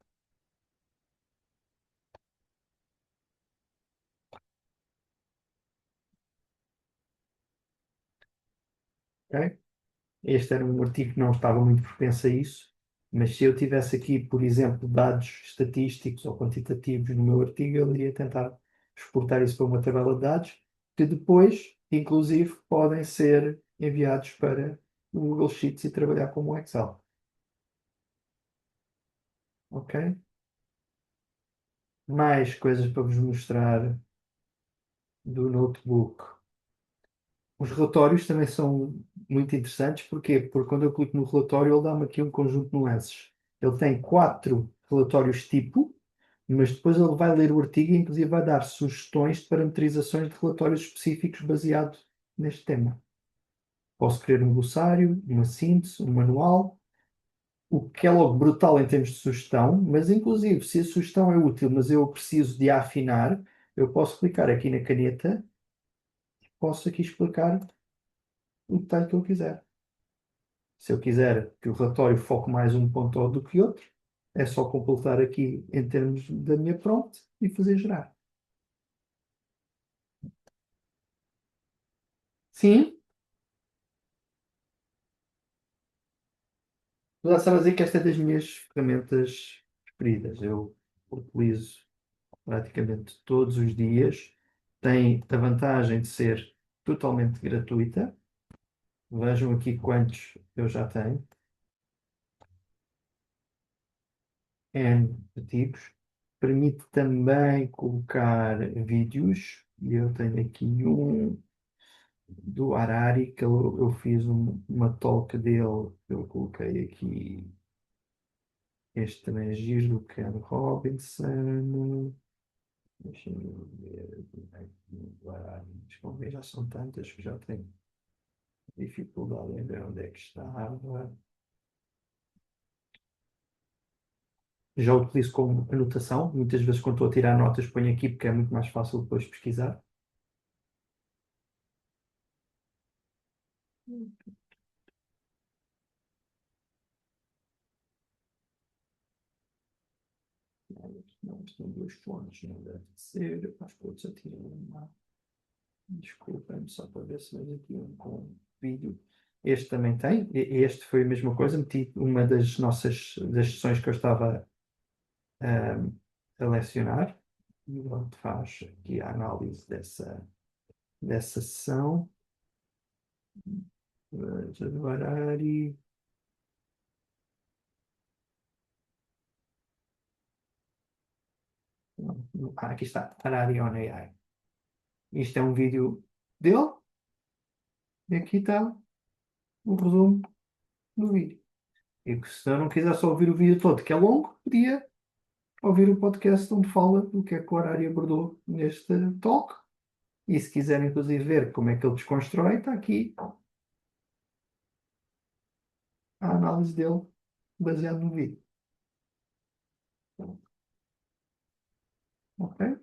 [SPEAKER 1] Ok? Este era um artigo que não estava muito propenso a isso, Mas se eu tivesse aqui, por exemplo, dados estatísticos ou quantitativos no meu artigo, eu iria tentar exportar isso para uma tabela de dados, que depois, inclusive, podem ser enviados para o Google Sheets e trabalhar como um Excel. Ok? Mais coisas para vos mostrar do notebook. Os relatórios também são muito interessantes. Porquê? Porque quando eu clico no relatório, ele dá-me aqui um conjunto de nuances. Ele tem 4 relatórios tipo, mas depois ele vai ler o artigo e inclusive vai dar sugestões de parametrizações de relatórios específicos baseado neste tema. Posso criar um glossário, uma síntese, um manual, o que é logo brutal em termos de sugestão, mas inclusive se a sugestão é útil, mas eu preciso de a afinar, eu posso clicar aqui na caneta, posso aqui explicar o detalhe que eu quiser. Se eu quiser que o relatório foque mais um ponto do que outro, é só completar aqui em termos da minha prompt e fazer gerar. Sim, já sabes dizer que esta é das minhas ferramentas preferidas. Eu utilizo praticamente todos os dias. Tem a vantagem de ser totalmente gratuita. Vejam aqui quantos eu já tenho. N artigos. Permite também colocar vídeos. E eu tenho aqui um do Harari, que eu fiz uma talk dele. Eu coloquei aqui. Este também é giro, do Ken Robinson. Deixa-me ver. Do Harari. Vamos ver, já são tantas que já tenho dificuldade em ver onde é que estava. Já utilizo como anotação. Muitas vezes, quando estou a tirar notas, ponho aqui porque é muito mais fácil depois pesquisar. Não, são duas fontes, não deve ser. Acho que outros atiram uma. Desculpem, só para ver se vejo aqui um com vídeo. Este também tem. Este foi a mesma coisa. Meti uma das sessões que eu estava a lecionar. E onde faz aqui a análise dessa sessão. Harari. Aqui está, Harari on AI. Isto é um vídeo dele e aqui está o resumo do vídeo. E que se eu não quiser só ouvir o vídeo todo, que é longo, podia ouvir o podcast onde fala do que é que o Harari abordou neste talk. E se quiserem, inclusive, ver como é que ele desconstrói, está aqui a análise dele baseada no vídeo. Ok?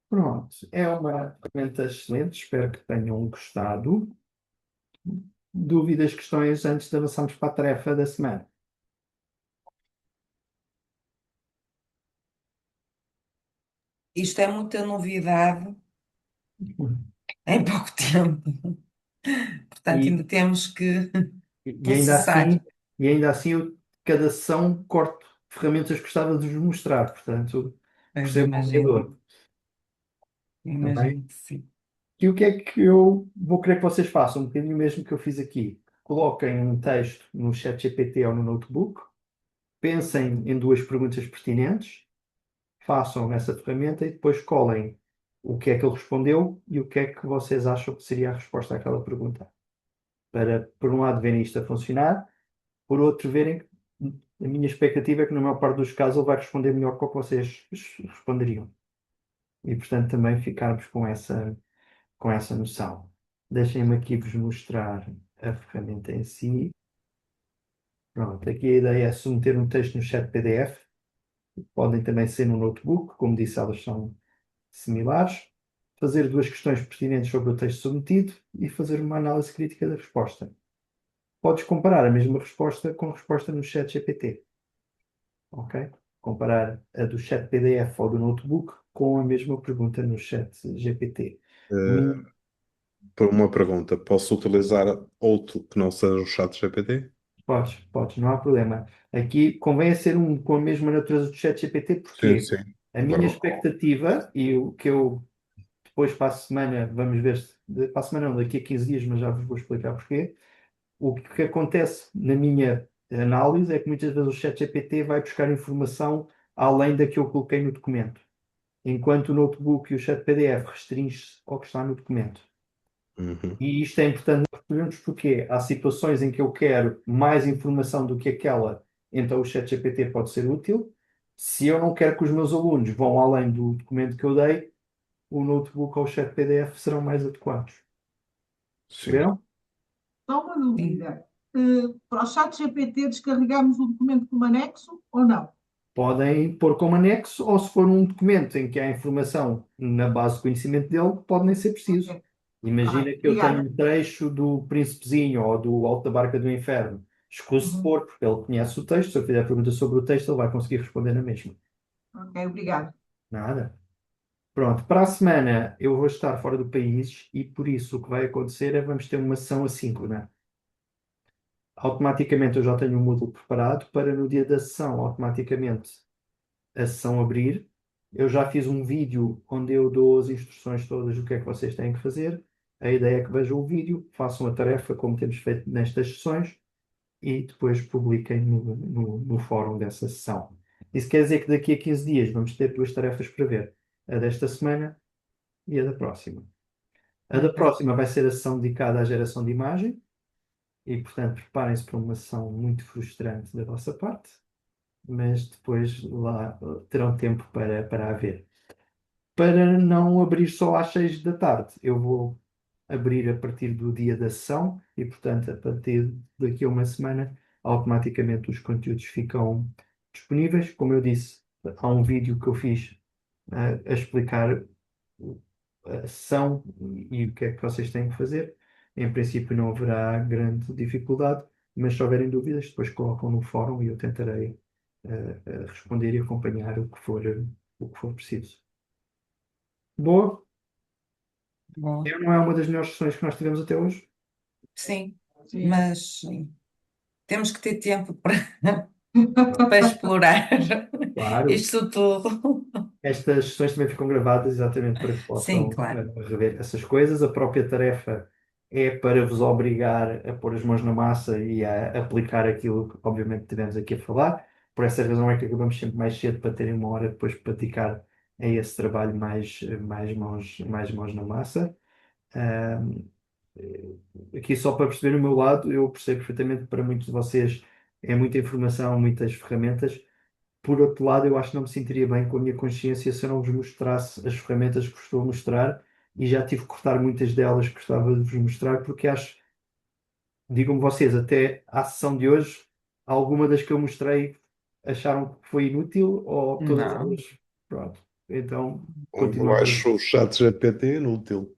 [SPEAKER 1] Pronto. É uma ferramenta excelente. Espero que tenham gostado. Dúvidas, questões antes de avançarmos para a tarefa da semana?
[SPEAKER 7] Isto é muita novidade em pouco tempo. Portanto, ainda
[SPEAKER 1] E,
[SPEAKER 7] temos que
[SPEAKER 1] e ainda
[SPEAKER 7] processar.
[SPEAKER 1] assim, eu, cada sessão corto ferramentas que gostava de vos mostrar. Portanto,
[SPEAKER 7] Pois
[SPEAKER 1] percebo o criador.
[SPEAKER 7] imagino que sim.
[SPEAKER 1] E o que é que eu vou querer que vocês façam? Um bocadinho mesmo que eu fiz aqui. Coloquem um texto no ChatGPT ou no notebook, pensem em 2 perguntas pertinentes, façam essa ferramenta e depois colhem o que é que ele respondeu e o que é que vocês acham que seria a resposta àquela pergunta. Para, por um lado, verem isto a funcionar, por outro, verem que a minha expectativa é que, na maior parte dos casos, ele vai responder melhor que o que vocês responderiam. E, portanto, também ficarmos com essa noção. Deixem-me aqui vos mostrar a ferramenta em si. Pronto, aqui a ideia é submeter um texto no chat PDF. Podem também ser no notebook, como disse, elas são similares. Fazer 2 questões pertinentes sobre o texto submetido e fazer uma análise crítica da resposta. Podes comparar a mesma resposta com a resposta no chat GPT. Ok? Comparar a do chat PDF ou do notebook com a mesma pergunta no chat GPT.
[SPEAKER 4] Uh, por uma pergunta, posso utilizar outro que não seja o chat GPT?
[SPEAKER 1] Podes, não há problema. Aqui convém ser um com a mesma natureza do ChatGPT,
[SPEAKER 4] Sim,
[SPEAKER 1] porque
[SPEAKER 4] sim.
[SPEAKER 1] a minha expectativa, e o que eu depois para a semana, vamos ver se, para a semana não, daqui a 15 dias, mas já vos vou explicar porquê. O que acontece na minha análise é que muitas vezes o ChatGPT vai buscar informação além da que eu coloquei no documento, enquanto o notebook e o chat PDF restringe-se ao que está no documento.
[SPEAKER 4] Uhum.
[SPEAKER 1] E isto é importante nós percebermos porque há situações em que eu quero mais informação do que aquela, então o ChatGPT pode ser útil. Se eu não quero que os meus alunos vão além do documento que eu dei, o notebook ou o chat PDF serão mais adequados.
[SPEAKER 4] Sim.
[SPEAKER 1] Perceberam?
[SPEAKER 5] Só uma dúvida. Para o chat GPT descarregamos o documento como anexo ou não?
[SPEAKER 1] Podem pôr como anexo, ou se for um documento em que há informação na base de conhecimento dele, pode nem ser preciso.
[SPEAKER 5] Ok.
[SPEAKER 1] Imagina que eu tenho um trecho do Príncipezinho ou do Alto da Barca do Inferno. Escuso de pôr, porque ele conhece o texto. Se eu fizer pergunta sobre o texto, ele vai conseguir responder na mesma.
[SPEAKER 5] Ok, obrigado.
[SPEAKER 1] Nada. Pronto, para a semana eu vou estar fora do país e por isso o que vai acontecer é vamos ter uma sessão assíncrona. Automaticamente eu já tenho o Moodle preparado para no dia da sessão, automaticamente a sessão abrir. Eu já fiz um vídeo onde eu dou as instruções todas do que é que vocês têm que fazer. A ideia é que vejam o vídeo, façam a tarefa como temos feito nestas sessões e depois publiquem no fórum dessa sessão. Isso quer dizer que daqui a 15 dias vamos ter duas tarefas para ver. A desta semana e a da próxima. A da próxima vai ser a sessão dedicada à geração de imagem e, portanto, preparem-se para uma sessão muito frustrante da vossa parte, mas depois lá terão tempo para a ver. Para não abrir só às 6 da tarde, eu vou abrir a partir do dia da sessão e, portanto, a partir daqui a uma semana, automaticamente os conteúdos ficam disponíveis. Como eu disse, há um vídeo que eu fiz a explicar a sessão e o que é que vocês têm que fazer. Em princípio, não haverá grande dificuldade, mas se houverem dúvidas, depois colocam no fórum e eu tentarei responder e acompanhar o que for preciso. Boa.
[SPEAKER 7] Boa.
[SPEAKER 1] Não é uma das melhores sessões que nós tivemos até hoje?
[SPEAKER 7] Sim,
[SPEAKER 5] Sim.
[SPEAKER 7] mas temos que ter tempo para explorar
[SPEAKER 1] Claro.
[SPEAKER 7] isto tudo.
[SPEAKER 1] Estas sessões também ficam gravadas exatamente para que
[SPEAKER 7] Sim,
[SPEAKER 1] possam
[SPEAKER 7] claro.
[SPEAKER 1] rever essas coisas. A própria tarefa é para vos obrigar a pôr as mãos na massa e a aplicar aquilo que, obviamente, tivemos aqui a falar. Por essa razão é que acabamos sempre mais cedo para terem uma hora depois para dedicar a esse trabalho mais mãos na massa. Ahm, Aqui só para perceber o meu lado, eu percebo perfeitamente que para muitos de vocês é muita informação, muitas ferramentas. Por outro lado, eu acho que não me sentiria bem com a minha consciência se eu não vos mostrasse as ferramentas que vos estou a mostrar e já tive que cortar muitas delas que gostava de vos mostrar porque acho, digam-me vocês, até à sessão de hoje, alguma das que eu mostrei acharam que foi inútil ou todas
[SPEAKER 7] Não.
[SPEAKER 1] elas, pronto. Então,
[SPEAKER 4] Eu
[SPEAKER 1] continuamos.
[SPEAKER 4] acho o chat GPT inútil.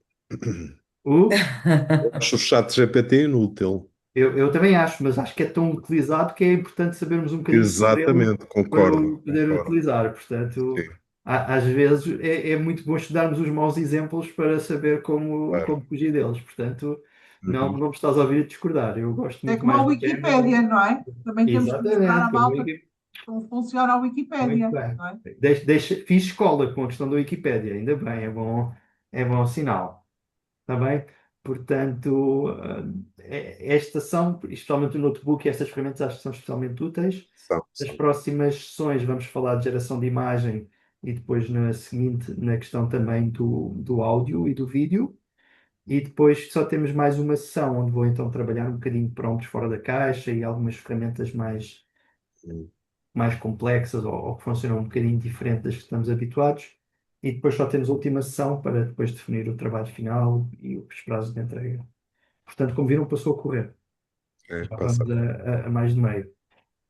[SPEAKER 1] O?
[SPEAKER 4] Eu acho o chat GPT inútil.
[SPEAKER 1] Eu também acho, mas acho que é tão utilizado que é importante sabermos um bocadinho sobre ele
[SPEAKER 4] Exatamente,
[SPEAKER 1] para
[SPEAKER 4] concordo,
[SPEAKER 1] o poder
[SPEAKER 4] concordo.
[SPEAKER 1] utilizar. Portanto,
[SPEAKER 4] Sim,
[SPEAKER 1] às vezes é muito bom estudarmos os maus exemplos para saber como,
[SPEAKER 4] claro.
[SPEAKER 1] como fugir deles. Portanto, não,
[SPEAKER 4] Uhum.
[SPEAKER 1] não me estás a ouvir a discordar. Eu gosto
[SPEAKER 5] É
[SPEAKER 1] muito
[SPEAKER 5] como a
[SPEAKER 1] mais do Cameron.
[SPEAKER 5] Wikipédia, não é? Também temos que mostrar
[SPEAKER 1] Exatamente,
[SPEAKER 5] à malta como funciona a Wikipédia,
[SPEAKER 1] muito bem.
[SPEAKER 5] não é?
[SPEAKER 1] Fiz escola com a questão da Wikipédia, ainda bem, é bom sinal. Está bem? Portanto, esta são, especialmente o notebook e estas ferramentas, acho que são especialmente úteis. As
[SPEAKER 4] São.
[SPEAKER 1] próximas sessões vamos falar de geração de imagem e depois na seguinte, na questão também do áudio e do vídeo. E depois só temos mais uma sessão onde vou então trabalhar um bocadinho prompts fora da caixa e algumas ferramentas mais complexas ou que funcionam um bocadinho diferente das que estamos habituados. E depois só temos a última sessão para depois definir o trabalho final e os prazos de entrega. Portanto, como viram, passou a correr.
[SPEAKER 4] É,
[SPEAKER 1] Já
[SPEAKER 4] passa.
[SPEAKER 1] vamos a mais de meio.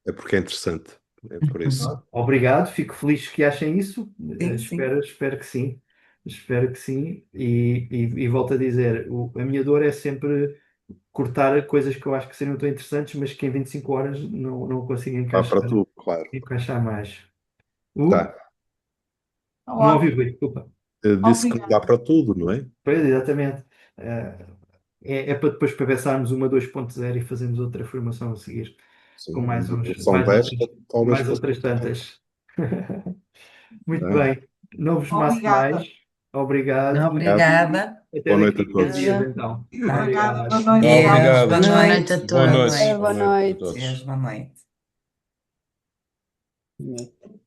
[SPEAKER 4] É porque é interessante. É por isso.
[SPEAKER 1] Obrigado, fico feliz que achem isso.
[SPEAKER 7] Sim, sim.
[SPEAKER 1] Espero que sim. Espero que sim. E volto a dizer, a minha dor é sempre cortar coisas que eu acho que seriam tão interessantes, mas que em 25 horas não consigo
[SPEAKER 4] Dá para tu, claro.
[SPEAKER 1] encaixar mais.
[SPEAKER 4] Tá.
[SPEAKER 1] Não ouvi bem, desculpa.
[SPEAKER 4] Eu disse que
[SPEAKER 5] Obrigada.
[SPEAKER 4] dá para tudo, não é?
[SPEAKER 1] Pois, exatamente. É para depois pensarmos uma 2.0 e fazermos outra formação a seguir,
[SPEAKER 4] Sim,
[SPEAKER 1] com mais
[SPEAKER 4] são desta, talvez
[SPEAKER 1] mais
[SPEAKER 4] fosse
[SPEAKER 1] outras tantas. Muito
[SPEAKER 4] é.
[SPEAKER 1] bem, não vos maço
[SPEAKER 5] Obrigada.
[SPEAKER 1] mais. Obrigado.
[SPEAKER 7] Obrigada.
[SPEAKER 1] Até
[SPEAKER 4] Boa noite
[SPEAKER 1] daqui
[SPEAKER 4] a
[SPEAKER 1] a 15
[SPEAKER 4] todos.
[SPEAKER 1] dias, então.
[SPEAKER 5] Obrigada, boa
[SPEAKER 1] Obrigado.
[SPEAKER 5] noite.
[SPEAKER 7] Deus,
[SPEAKER 3] Obrigado.
[SPEAKER 7] boa
[SPEAKER 6] Boa
[SPEAKER 7] noite.
[SPEAKER 6] noite a
[SPEAKER 3] Boa noite.
[SPEAKER 6] todos.
[SPEAKER 2] Boa noite.
[SPEAKER 3] a todos.
[SPEAKER 7] Deus, boa noite.
[SPEAKER 2] Noite.